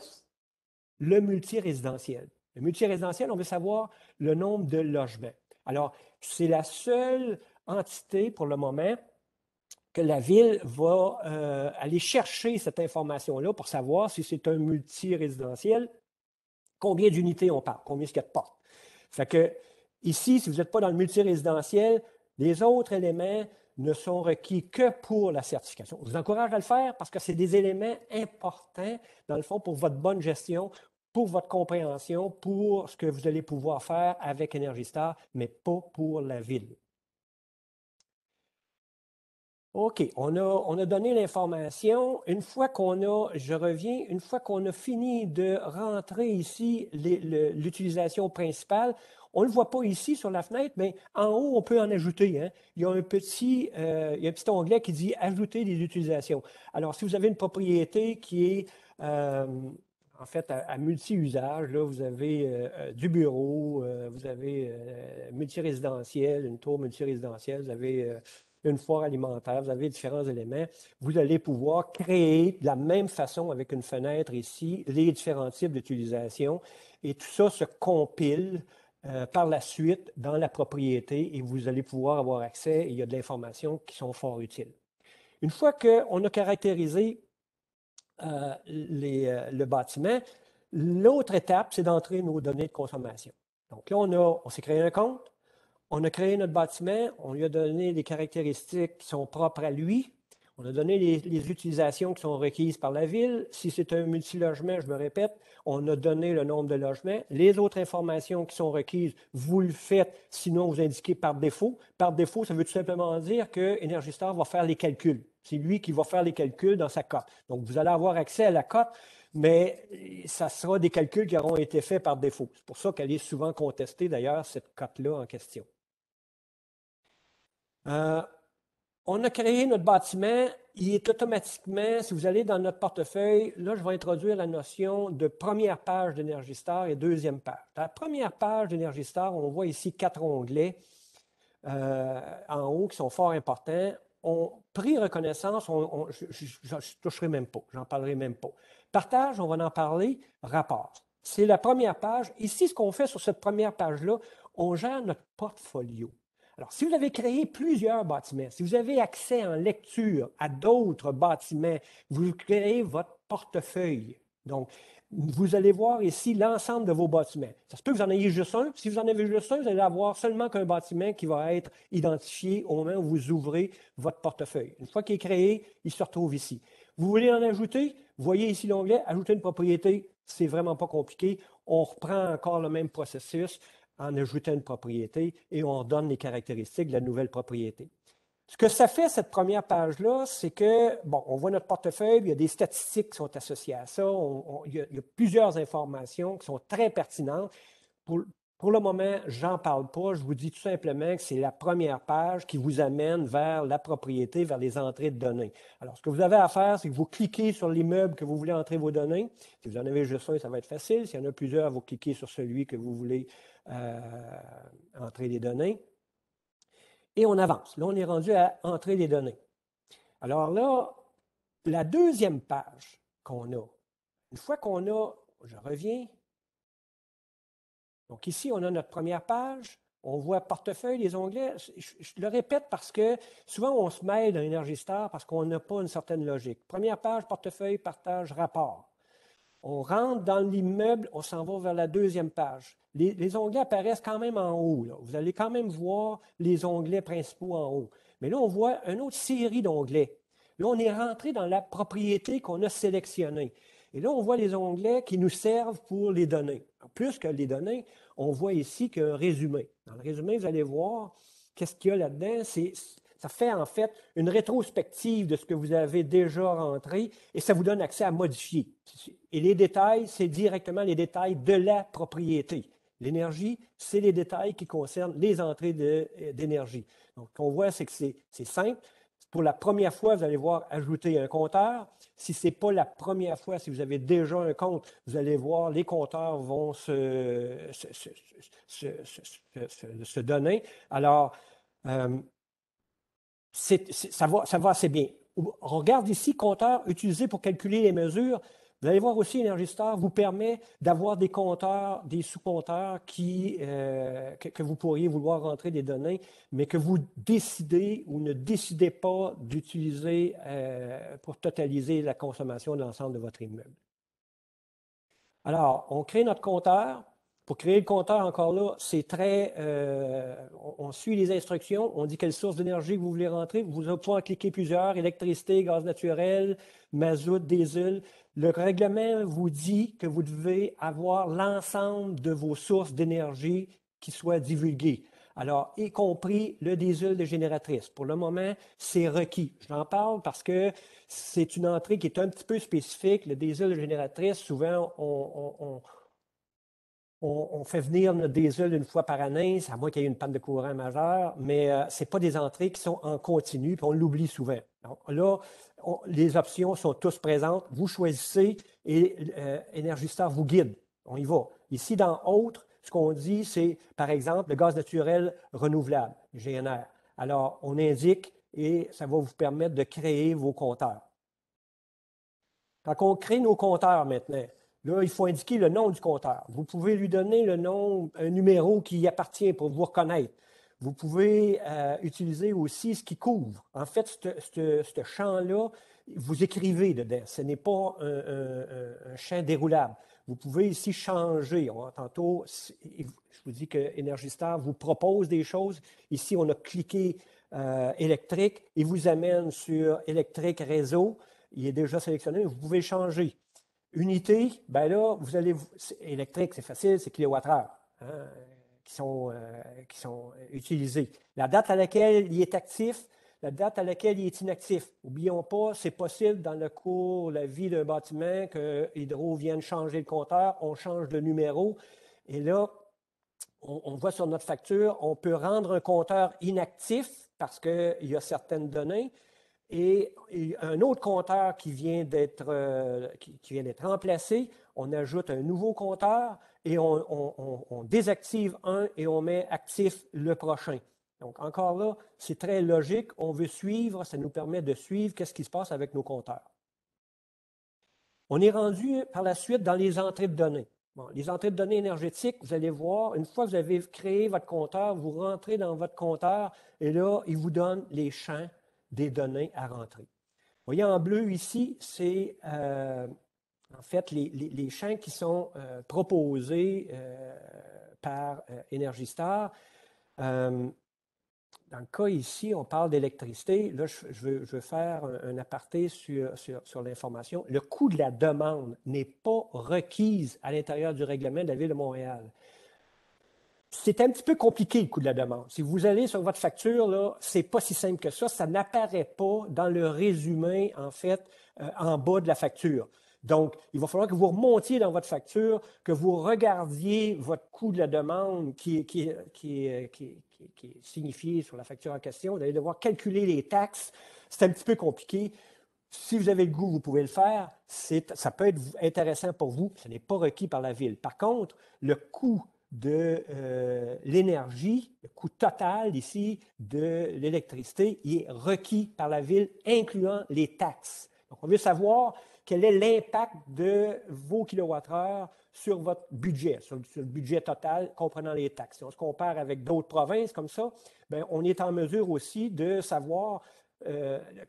le multirésidentiel. Le multirésidentiel, on veut savoir le nombre de logements. Alors, c'est la seule entité pour le moment que la Ville va aller chercher cette information-là pour savoir si c'est un multirésidentiel, combien d'unités on parle, combien est-ce qu'il y a de portes. Fait que ici, si vous n'êtes pas dans le multirésidentiel, les autres éléments ne sont requis que pour la certification. Je vous encourage à le faire parce que c'est des éléments importants, dans le fond, pour votre bonne gestion, pour votre compréhension, pour ce que vous allez pouvoir faire avec Energy Star, mais pas pour la Ville. OK, on a donné l'information. Une fois qu'on a fini de rentrer ici l'utilisation principale, on ne le voit pas ici sur la fenêtre, mais en haut, on peut en ajouter. Hein. Il y a un petit onglet qui dit « Ajouter des utilisations ». Alors, si vous avez une propriété qui est en fait à multi-usage, là, vous avez du bureau, vous avez multirésidentiel, une tour multirésidentielle, vous avez une foire alimentaire, vous avez différents éléments. Vous allez pouvoir créer de la même façon avec une fenêtre ici les différents types d'utilisation et tout ça se compile par la suite dans la propriété et vous allez pouvoir avoir accès. Il y a de l'information qui sont fort utiles. Une fois qu'on a caractérisé le bâtiment, l'autre étape, c'est d'entrer nos données de consommation. Donc là, on s'est créé un compte. On a créé notre bâtiment, on lui a donné les caractéristiques qui sont propres à lui, on a donné les utilisations qui sont requises par la Ville. Si c'est un multilogement, je me répète, on a donné le nombre de logements. Les autres informations qui sont requises, vous le faites, sinon vous indiquez par défaut. Par défaut, ça veut tout simplement dire que Energy Star va faire les calculs. C'est lui qui va faire les calculs dans sa cote. Donc, vous allez avoir accès à la cote, mais ça sera des calculs qui auront été faits par défaut. C'est pour ça qu'elle est souvent contestée, d'ailleurs, cette cote-là en question. On a créé notre bâtiment. Il est automatiquement, si vous allez dans notre portefeuille, là, je vais introduire la notion de première page d'Energy Star et deuxième page. Dans la première page d'Energy Star, on voit ici 4 onglets en haut qui sont fort importants. Prix reconnaissance, je ne toucherai même pas, j'en parlerai même pas. Partage, on va en parler. Rapport. C'est la première page. Ici, ce qu'on fait sur cette première page-là, on gère notre portfolio. Alors, si vous avez créé plusieurs bâtiments, si vous avez accès en lecture à d'autres bâtiments, vous créez votre portefeuille. Donc, vous allez voir ici l'ensemble de vos bâtiments. Ça se peut que vous en ayez juste un. Si vous en avez juste un, vous allez avoir seulement qu'un bâtiment qui va être identifié au moment où vous ouvrez votre portefeuille. Une fois qu'il est créé, il se retrouve ici. Vous voulez en ajouter? Vous voyez ici l'onglet « Ajouter une propriété ». C'est vraiment pas compliqué. On reprend encore le même processus en ajoutant une propriété et on donne les caractéristiques de la nouvelle propriété. Ce que ça fait, cette première page-là, c'est que, bon, on voit notre portefeuille, il y a des statistiques qui sont associées à ça, il y a plusieurs informations qui sont très pertinentes. Pour le moment, j'en parle pas. Je vous dis tout simplement que c'est la première page qui vous amène vers la propriété, vers les entrées de données. Alors, ce que vous avez à faire, c'est que vous cliquez sur l'immeuble que vous voulez entrer vos données. Si vous en avez juste un, ça va être facile. S'il y en a plusieurs, vous cliquez sur celui que vous voulez entrer les données. Et on avance. Là, on est rendu à entrer les données. Alors là, la deuxième page qu'on a, une fois qu'on a, je reviens. Donc ici, on a notre première page. On voit portefeuille, les onglets. Je le répète parce que souvent, on se mêle dans Energy Star parce qu'on n'a pas une certaine logique. Première page, portefeuille, partage, rapport. On rentre dans l'immeuble, on s'en va vers la deuxième page. Les onglets apparaissent quand même en haut. Là. Vous allez quand même voir les onglets principaux en haut. Mais là, on voit une autre série d'onglets. Là, on est rentré dans la propriété qu'on a sélectionnée. Et là, on voit les onglets qui nous servent pour les données. En plus que les données, on voit ici qu'un résumé. Dans le résumé, vous allez voir qu'est-ce qu'il y a là-dedans. Ça fait en fait une rétrospective de ce que vous avez déjà rentré et ça vous donne accès à modifier. Et les détails, c'est directement les détails de la propriété. L'énergie, c'est les détails qui concernent les entrées d'énergie. Donc, ce qu'on voit, c'est que c'est simple. Pour la première fois, vous allez voir ajouter un compteur. Si ce n'est pas la première fois, si vous avez déjà un compte, vous allez voir les compteurs vont se donner. Alors, ça va assez bien. On regarde ici, compteur utilisé pour calculer les mesures. Vous allez voir aussi, Energy Star vous permet d'avoir des compteurs, des sous-compteurs que vous pourriez vouloir rentrer des données, mais que vous décidez ou ne décidez pas d'utiliser pour totaliser la consommation de l'ensemble de votre immeuble. Alors, on crée notre compteur. Pour créer le compteur, encore là, c'est très... on suit les instructions, on dit quelle source d'énergie vous voulez rentrer. Vous allez pouvoir en cliquer plusieurs, électricité, gaz naturel, mazout, diesel. Le règlement vous dit que vous devez avoir l'ensemble de vos sources d'énergie qui soient divulguées. Alors, y compris le diesel de génératrice. Pour le moment, c'est requis. Je t'en parle parce que c'est une entrée qui est un petit peu spécifique. Le diesel de génératrice, souvent, on fait venir notre diesel une fois par année, à moins qu'il y ait une panne de courant majeure, mais ce n'est pas des entrées qui sont en continu, puis on l'oublie souvent. Donc, là, les options sont tous présentes. Vous choisissez et Energy Star vous guide. On y va. Ici, dans Autres, ce qu'on dit, c'est, par exemple, le gaz naturel renouvelable, GNR. Alors, on indique et ça va vous permettre de créer vos compteurs. Quand on crée nos compteurs maintenant, là, il faut indiquer le nom du compteur. Vous pouvez lui donner le nom, un numéro qui y appartient pour vous reconnaître. Vous pouvez utiliser aussi ce qui couvre. En fait, ce champ-là, vous écrivez dedans. Ce n'est pas un champ déroulable. Vous pouvez ici changer. Tantôt, je vous dis que Energy Star vous propose des choses. Ici, on a cliqué électrique. Il vous amène sur électrique réseau. Il est déjà sélectionné, mais vous pouvez changer. Unité, bien là, vous allez. Électrique, c'est facile, c'est kilowattheure qui sont utilisés. La date à laquelle il est actif, la date à laquelle il est inactif. N'oublions pas, c'est possible dans le cours de la vie d'un bâtiment que Hydro vienne changer le compteur, on change le numéro. Et là, on voit sur notre facture, on peut rendre un compteur inactif parce qu'il y a certaines données. Et un autre compteur qui vient d'être remplacé, on ajoute un nouveau compteur et on désactive un et on met actif le prochain. Donc, encore là, c'est très logique. On veut suivre, ça nous permet de suivre qu'est-ce qui se passe avec nos compteurs. On est rendu par la suite dans les entrées de données. Bon, les entrées de données énergétiques, vous allez voir, une fois que vous avez créé votre compteur, vous rentrez dans votre compteur et là, il vous donne les champs des données à rentrer. Vous voyez en bleu ici, c'est en fait les champs qui sont proposés par Energy Star. Dans le cas ici, on parle d'électricité. Là, je veux faire un aparté sur l'information. Le coût de la demande n'est pas requise à l'intérieur du règlement de la Ville de Montréal. c'est un petit peu compliqué, le coût de la demande. Si vous allez sur votre facture, ce n'est pas si simple que ça. Ça n'apparaît pas dans le résumé, en fait, en bas de la facture. Donc, il va falloir que vous remontiez dans votre facture, que vous regardiez votre coût de la demande qui est signifié sur la facture en question. Vous allez devoir calculer les taxes. C'est un petit peu compliqué. Si vous avez le goût, vous pouvez le faire. Ça peut être intéressant pour vous. Ce n'est pas requis par la Ville. Par contre, le coût de l'énergie, le coût total ici de l'électricité, il est requis par la Ville, incluant les taxes. Donc, on veut savoir quel est l'impact de vos kilowattheures sur votre budget, sur le budget total comprenant les taxes. Si on se compare avec d'autres provinces comme ça, bien, on est en mesure aussi de savoir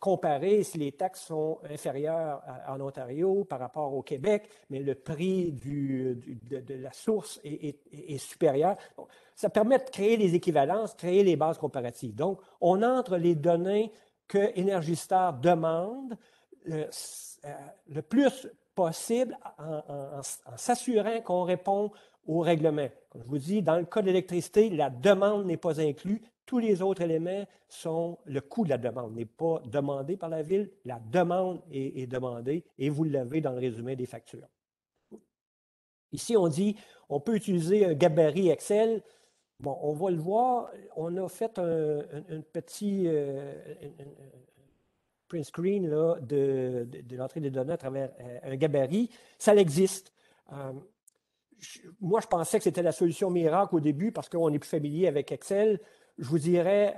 comparer si les taxes sont inférieures en Ontario par rapport au Québec, mais le prix de la source est supérieur. Donc, ça permet de créer les équivalences, créer les bases comparatives. Donc, on entre les données que Energy Star demande le plus possible en s'assurant qu'on répond au règlement. Comme je vous dis, dans le cas de l'électricité, la demande n'est pas inclue. Tous les autres éléments sont le coût de la demande n'est pas demandé par la Ville. La demande est demandée et vous l'avez dans le résumé des factures. Ici, on dit on peut utiliser un gabarit Excel. Bon, on va le voir. On a fait un petit print screen là, de l'entrée des données à travers un gabarit. Ça existe. Moi, je pensais que c'était la solution miracle au début parce qu'on est plus familier avec Excel. Je vous dirais,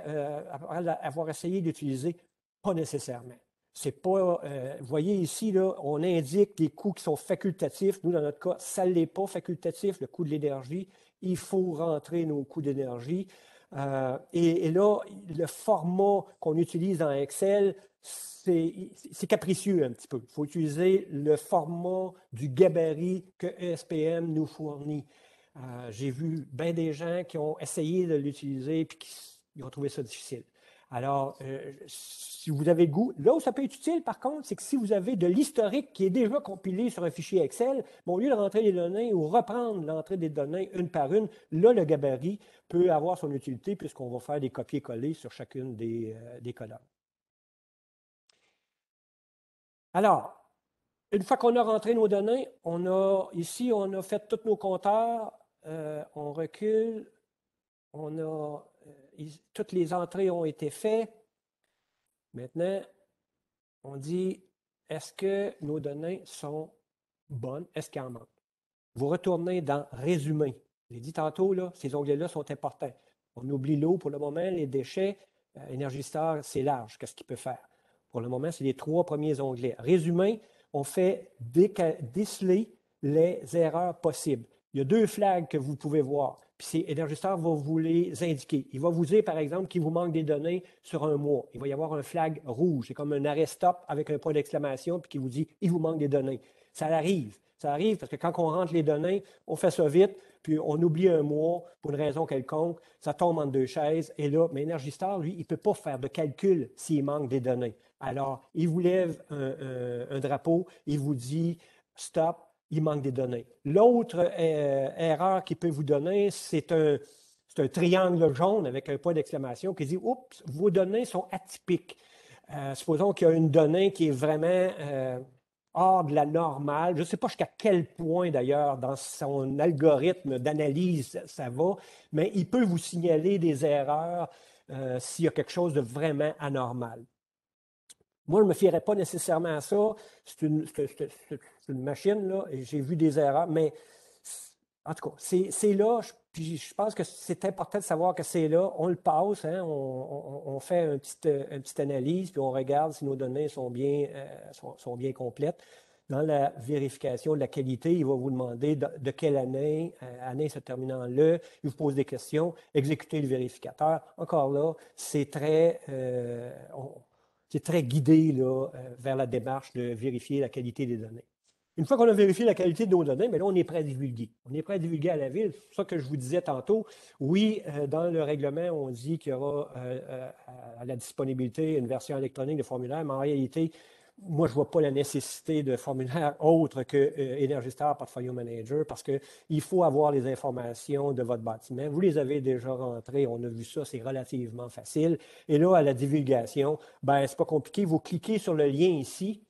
après avoir essayé d'utiliser, pas nécessairement. C'est pas, vous voyez ici, là, on indique les coûts qui sont facultatifs. Nous, dans notre cas, ça ne l'est pas facultatif, le coût de l'énergie. Il faut rentrer nos coûts d'énergie. Et là, le format qu'on utilise dans Excel, c'est capricieux un petit peu. Il faut utiliser le format du gabarit que ESPM nous fournit. J'ai vu bien des gens qui ont essayé de l'utiliser et qui ont trouvé ça difficile. Alors, si vous avez le goût, là où ça peut être utile, par contre, c'est que si vous avez de l'historique qui est déjà compilé sur un fichier Excel, bon, au lieu de rentrer les données ou reprendre l'entrée des données une par une, là, le gabarit peut avoir son utilité puisqu'on va faire des copier-coller sur chacune des colonnes. Alors, une fois qu'on a rentré nos données, ici, on a fait tous nos compteurs, on recule, toutes les entrées ont été faites. Maintenant, on dit, est-ce que nos données sont bonnes? Est-ce qu'il en manque? Vous retournez dans Résumé. J'ai dit tantôt, là, ces onglets-là sont importants. On oublie l'eau pour le moment, les déchets. Energy Star, c'est large. Qu'est-ce qu'il peut faire? Pour le moment, c'est les 3 premiers onglets. Résumé, on fait déceler les erreurs possibles. Il y a 2 flags que vous pouvez voir. Puis Energy Star va vous les indiquer. Il va vous dire, par exemple, qu'il vous manque des données sur un mois. Il va y avoir un flag rouge. C'est comme un arrêt stop avec un point d'exclamation, puis qui vous dit, il vous manque des données. Ça arrive. Ça arrive parce que quand on rentre les données, on fait ça vite, puis on oublie un mois pour une raison quelconque, ça tombe entre 2 chaises, et là, mais Energy Star, lui, il ne peut pas faire de calcul s'il manque des données. Alors, il vous lève un drapeau, il vous dit « Stop, il manque des données ». L'autre erreur qu'il peut vous donner, c'est un triangle jaune avec un point d'exclamation qui dit « Oups, vos données sont atypiques ». Supposons qu'il y a une donnée qui est vraiment hors de la normale. Je ne sais pas jusqu'à quel point, d'ailleurs, dans son algorithme d'analyse, ça va, mais il peut vous signaler des erreurs s'il y a quelque chose de vraiment anormal. Moi, je ne me fierais pas nécessairement à ça. C'est une machine, là, et j'ai vu des erreurs, mais en tout cas, c'est là, puis je pense que c'est important de savoir que c'est là. On le passe, hein, on fait une petite analyse, puis on regarde si nos données sont bien complètes. Dans la vérification de la qualité, il va vous demander de quelle année se terminant le, il vous pose des questions, exécutez le vérificateur. Encore là, c'est très guidé là, vers la démarche de vérifier la qualité des données. Une fois qu'on a vérifié la qualité de nos données, bien là, on est prêt à divulguer. On est prêt à divulguer à la Ville. C'est ça que je vous disais tantôt. Oui, dans le règlement, on dit qu'il y aura à la disponibilité une version électronique de formulaire, mais en réalité, moi, je ne vois pas la nécessité de formulaire autre que Energy Star Portfolio Manager parce qu'il faut avoir les informations de votre bâtiment. Vous les avez déjà rentrées, on a vu ça, c'est relativement facile. Et là, à la divulgation, ben, c'est pas compliqué. Vous cliquez sur le lien ici,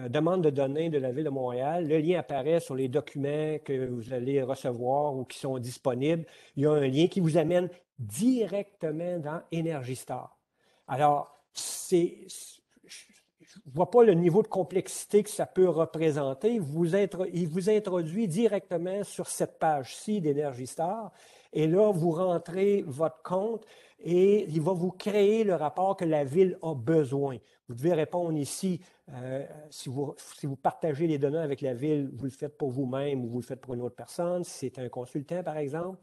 demande de données de la Ville de Montréal. Le lien apparaît sur les documents que vous allez recevoir ou qui sont disponibles. Il y a un lien qui vous amène directement dans Energy Star. Alors, je ne vois pas le niveau de complexité que ça peut représenter. Il vous introduit directement sur cette page-ci d'Energy Star. Et là, vous rentrez votre compte et il va vous créer le rapport que la Ville a besoin. Vous devez répondre ici, si vous partagez les données avec la Ville, vous le faites pour vous-même ou vous le faites pour une autre personne, si c'est un consultant, par exemple.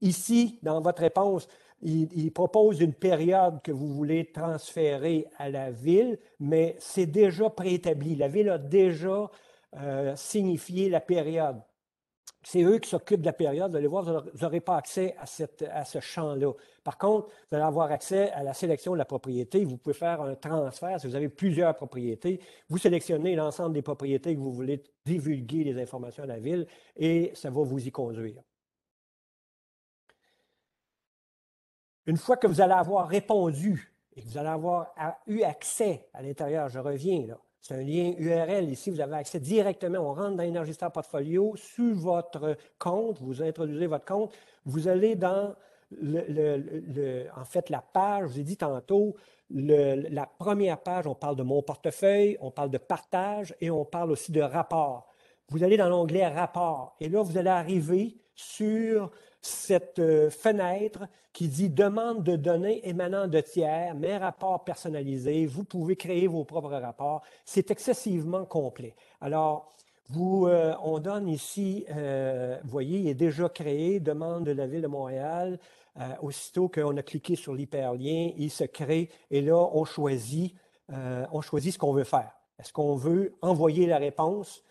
Ici, dans votre réponse, il propose une période que vous voulez transférer à la Ville, mais c'est déjà préétabli. La Ville a déjà signifié la période. C'est eux qui s'occupent de la période. Vous allez voir, vous n'aurez pas accès à ce champ-là. Par contre, vous allez avoir accès à la sélection de la propriété. Vous pouvez faire un transfert si vous avez plusieurs propriétés. Vous sélectionnez l'ensemble des propriétés que vous voulez divulguer les informations à la Ville et ça va vous y conduire. Une fois que vous allez avoir répondu et que vous allez avoir eu accès à l'intérieur, je reviens là, c'est un lien URL ici, vous avez accès directement, on rentre dans Energy Star Portfolio, sur votre compte, vous introduisez votre compte, vous allez dans en fait la page, je vous ai dit tantôt, la première page, on parle de mon portefeuille, on parle de partage et on parle aussi de rapport. Vous allez dans l'onglet rapport et là, vous allez arriver sur cette fenêtre qui dit « Demande de données émanant de tiers, mes rapports personnalisés. » Vous pouvez créer vos propres rapports. C'est excessivement complet. Alors, on donne ici, vous voyez, il est déjà créé, demande de la Ville de Montréal. Aussitôt qu'on a cliqué sur l'hyperlien, il se crée et là, on choisit ce qu'on veut faire. Est-ce qu'on veut envoyer la réponse?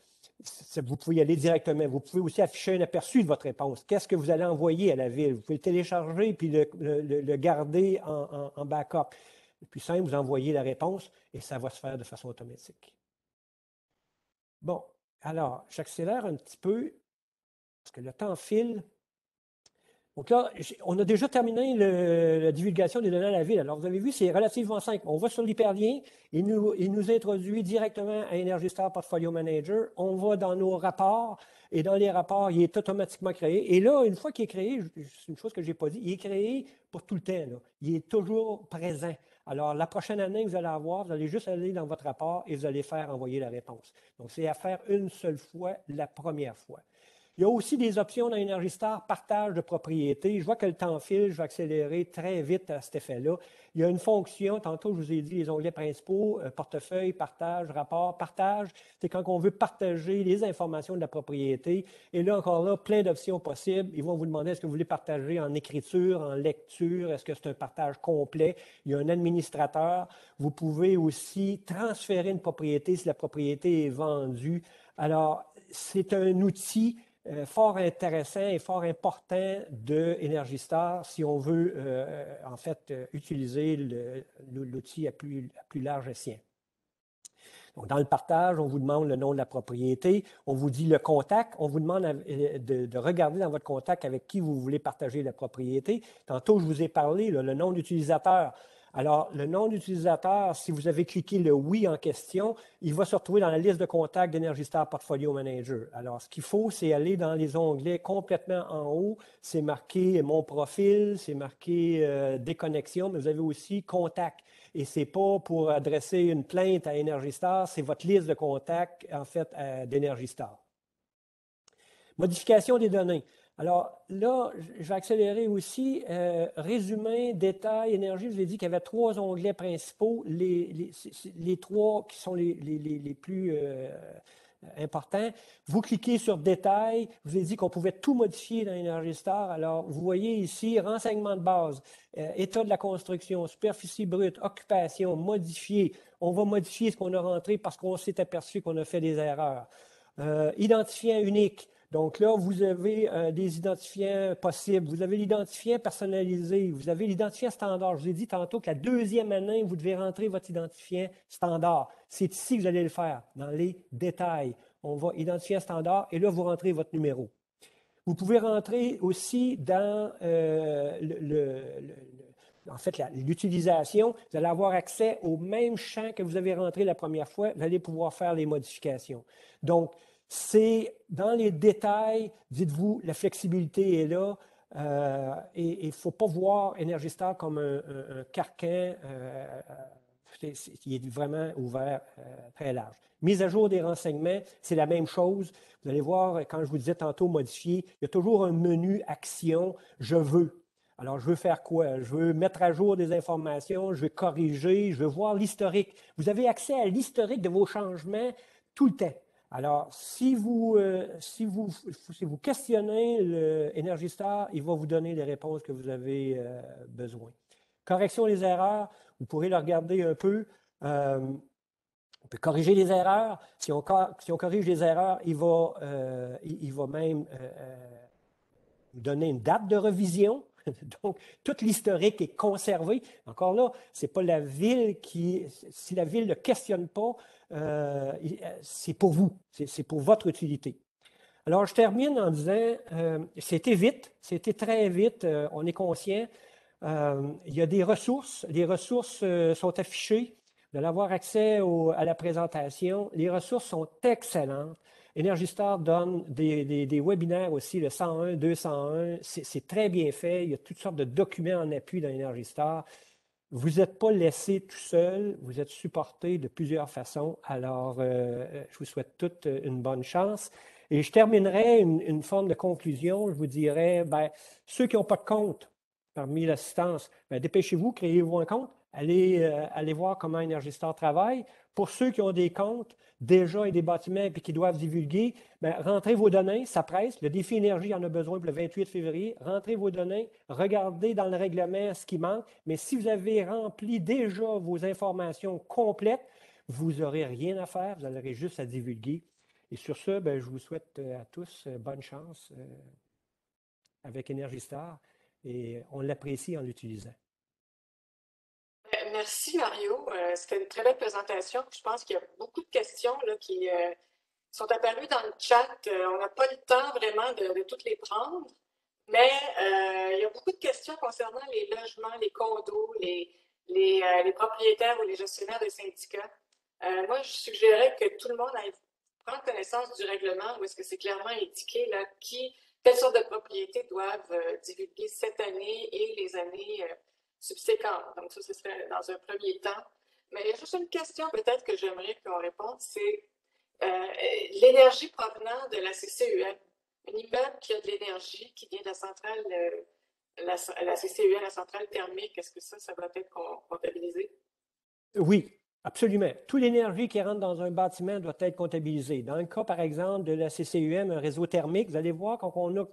Vous pouvez y aller directement. Vous pouvez aussi afficher un aperçu de votre réponse. Qu'est-ce que vous allez envoyer à la Ville? Vous pouvez le télécharger puis le garder en backup. Puis simple, vous envoyez la réponse et ça va se faire de façon automatique. Bon, alors, j'accélère un petit peu parce que le temps file. Donc là, on a déjà terminé la divulgation des données à la Ville. Alors, vous avez vu, c'est relativement simple. On va sur l'hyperlien, il nous introduit directement à Energy Star Portfolio Manager. On va dans nos rapports et dans les rapports, il est automatiquement créé. Et là, une fois qu'il est créé, c'est une chose que je n'ai pas dit, il est créé pour tout le temps. Là. Il est toujours présent. Alors, la prochaine année que vous allez avoir, vous allez juste aller dans votre rapport et vous allez faire envoyer la réponse. Donc, c'est à faire une seule fois, la première fois. Il y a aussi des options dans Energy Star, partage de propriété. Je vois que le temps file, je vais accélérer très vite à cet effet-là. Il y a une fonction, tantôt je vous ai dit les onglets principaux, portefeuille, partage, rapport. Partage, c'est quand on veut partager les informations de la propriété. Et là, encore là, plein d'options possibles. Ils vont vous demander est-ce que vous voulez partager en écriture, en lecture, est-ce que c'est un partage complet. Il y a un administrateur. Vous pouvez aussi transférer une propriété si la propriété est vendue. Alors, c'est un outil fort intéressant et fort important de Energy Star si on veut en fait utiliser l'outil à plus large escient. Donc, dans le partage, on vous demande le nom de la propriété, on vous dit le contact, on vous demande de regarder dans votre contact avec qui vous voulez partager la propriété. Tantôt, je vous ai parlé, là, le nom d'utilisateur. Alors, le nom d'utilisateur, si vous avez cliqué le « Oui » en question, il va se retrouver dans la liste de contacts d'Energy Star Portfolio Manager. Alors, ce qu'il faut, c'est aller dans les onglets complètement en haut. C'est marqué « Mon profil », c'est marqué « Déconnexion », mais vous avez aussi « Contact ». Et ce n'est pas pour adresser une plainte à Energy Star, c'est votre liste de contacts, en fait, d'Energy Star. Modification des données. Alors là, je vais accélérer aussi. Résumé, détail, énergie. Je vous ai dit qu'il y avait 3 onglets principaux. Les 3 qui sont les plus importants. Vous cliquez sur détail. Je vous ai dit qu'on pouvait tout modifier dans Energy Star. Alors, vous voyez ici, renseignements de base, état de la construction, superficie brute, occupation, modifier. On va modifier ce qu'on a rentré parce qu'on s'est aperçu qu'on a fait des erreurs. Identifiant unique. Donc là, vous avez des identifiants possibles, vous avez l'identifiant personnalisé, vous avez l'identifiant standard. Je vous ai dit tantôt que la deuxième année, vous devez rentrer votre identifiant standard. C'est ici que vous allez le faire, dans les détails. On va identifier un standard et là, vous rentrez votre numéro. Vous pouvez rentrer aussi dans en fait, l'utilisation. Vous allez avoir accès au même champ que vous avez rentré la première fois. Vous allez pouvoir faire les modifications. Donc, c'est dans les détails, dites-vous, la flexibilité est là. Et il ne faut pas voir Energy Star comme un carcan qui est vraiment ouvert, très large. Mise à jour des renseignements, c'est la même chose. Vous allez voir, quand je vous disais tantôt modifier, il y a toujours un menu action, je veux. Alors, je veux faire quoi? Je veux mettre à jour des informations, je veux corriger, je veux voir l'historique. Vous avez accès à l'historique de vos changements tout le temps. Alors, si vous questionnez le Energy Star, il va vous donner les réponses que vous avez besoin. Correction des erreurs, vous pourrez le regarder un peu. On peut corriger les erreurs. Si on corrige les erreurs, il va même vous donner une date de revision. Donc, tout l'historique est conservé. Encore là, ce n'est pas la ville qui... Si la ville ne questionne pas, c'est pour vous, c'est pour votre utilité. Alors, je termine en disant, c'était vite, c'était très vite, on est conscient. Il y a des ressources, les ressources sont affichées. Vous allez avoir accès à la présentation. Les ressources sont excellentes. Energy Star donne des webinaires aussi, le 101, 201. C'est très bien fait. Il y a toutes sortes de documents en appui dans Energy Star. Vous n'êtes pas laissé tout seul, vous êtes supporté de plusieurs façons. Alors, je vous souhaite toute une bonne chance. Et je terminerai une forme de conclusion. Je vous dirais, ceux qui n'ont pas de compte parmi l'assistance, dépêchez-vous, créez-vous un compte. Allez voir comment Energy Star travaille. Pour ceux qui ont des comptes déjà et des bâtiments et qui doivent divulguer, rentrez vos données, ça presse. Le défi énergie en a besoin pour le 28 février. Rentrez vos données, regardez dans le règlement ce qui manque. Mais si vous avez rempli déjà vos informations complètes, vous n'aurez rien à faire, vous aurez juste à divulguer. Et sur ce, je vous souhaite à tous bonne chance avec Energy Star et on l'apprécie en l'utilisant. Merci Mario. C'était une très belle présentation. Je pense qu'il y a beaucoup de questions là, qui sont apparues dans le chat. On n'a pas le temps vraiment de toutes les prendre, mais il y a beaucoup de questions concernant les logements, les condos, les propriétaires ou les gestionnaires de syndicats. Moi, je suggérais que tout le monde aille prendre connaissance du règlement où est-ce que c'est clairement indiqué là, quelle sorte de propriétés doivent divulguer cette année et les années subséquentes. Donc, ça, ce serait dans un premier temps. Mais il y a juste une question peut-être que j'aimerais qu'on réponde, c'est l'énergie provenant de la CCUM. Un immeuble qui a de l'énergie, qui vient de la centrale, la CCUM, la centrale thermique, est-ce que ça va être comptabilisé? Oui, absolument. Toute l'énergie qui rentre dans un bâtiment doit être comptabilisée. Dans le cas, par exemple, de la CCUM, un réseau thermique, vous allez voir, quand on a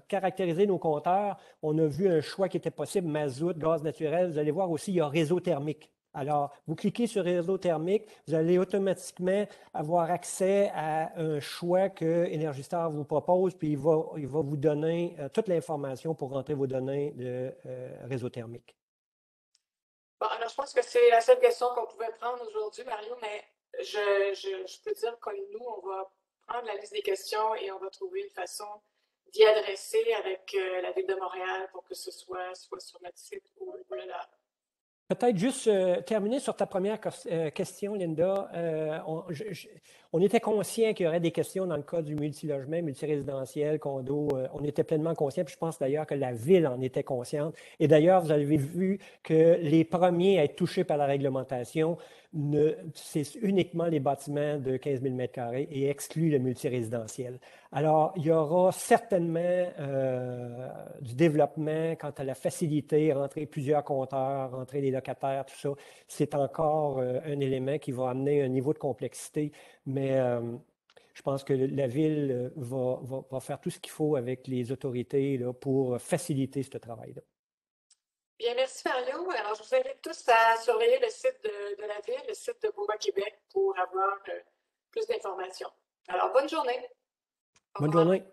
caractérisé nos compteurs, on a vu un choix qui était possible, mazout, gaz naturel. Vous allez voir aussi, il y a réseau thermique. Alors, vous cliquez sur réseau thermique, vous allez automatiquement avoir accès à un choix que Energy Star vous propose, puis il va vous donner toute l'information pour rentrer vos données de réseau thermique. Bon, alors je pense que c'est la seule question qu'on pouvait prendre aujourd'hui, Mario, mais je peux dire que nous, on va prendre la liste des questions et on va trouver une façon d'y adresser avec la Ville de Montréal pour que ce soit sur notre site ou là. Peut-être juste terminer sur ta première question, Linda. On était conscient qu'il y aurait des questions dans le cas du multilogement, multirésidentiel, condo. On était pleinement conscient, puis je pense d'ailleurs que la Ville en était consciente. Et d'ailleurs, vous avez vu que les premiers à être touchés par la réglementation, c'est uniquement les bâtiments de 15 000 m² et exclut le multirésidentiel. Alors, il y aura certainement du développement quant à la facilité, rentrer plusieurs compteurs, rentrer les locataires, tout ça. C'est encore un élément qui va amener un niveau de complexité, mais je pense que la Ville va faire tout ce qu'il faut avec les autorités là, pour faciliter ce travail-là. Bien, merci Mario. Alors, je vous invite tous à surveiller le site de la Ville, le site de Bois Québec pour avoir plus d'informations. Alors, bonne journée. Au Bonne revoir. journée.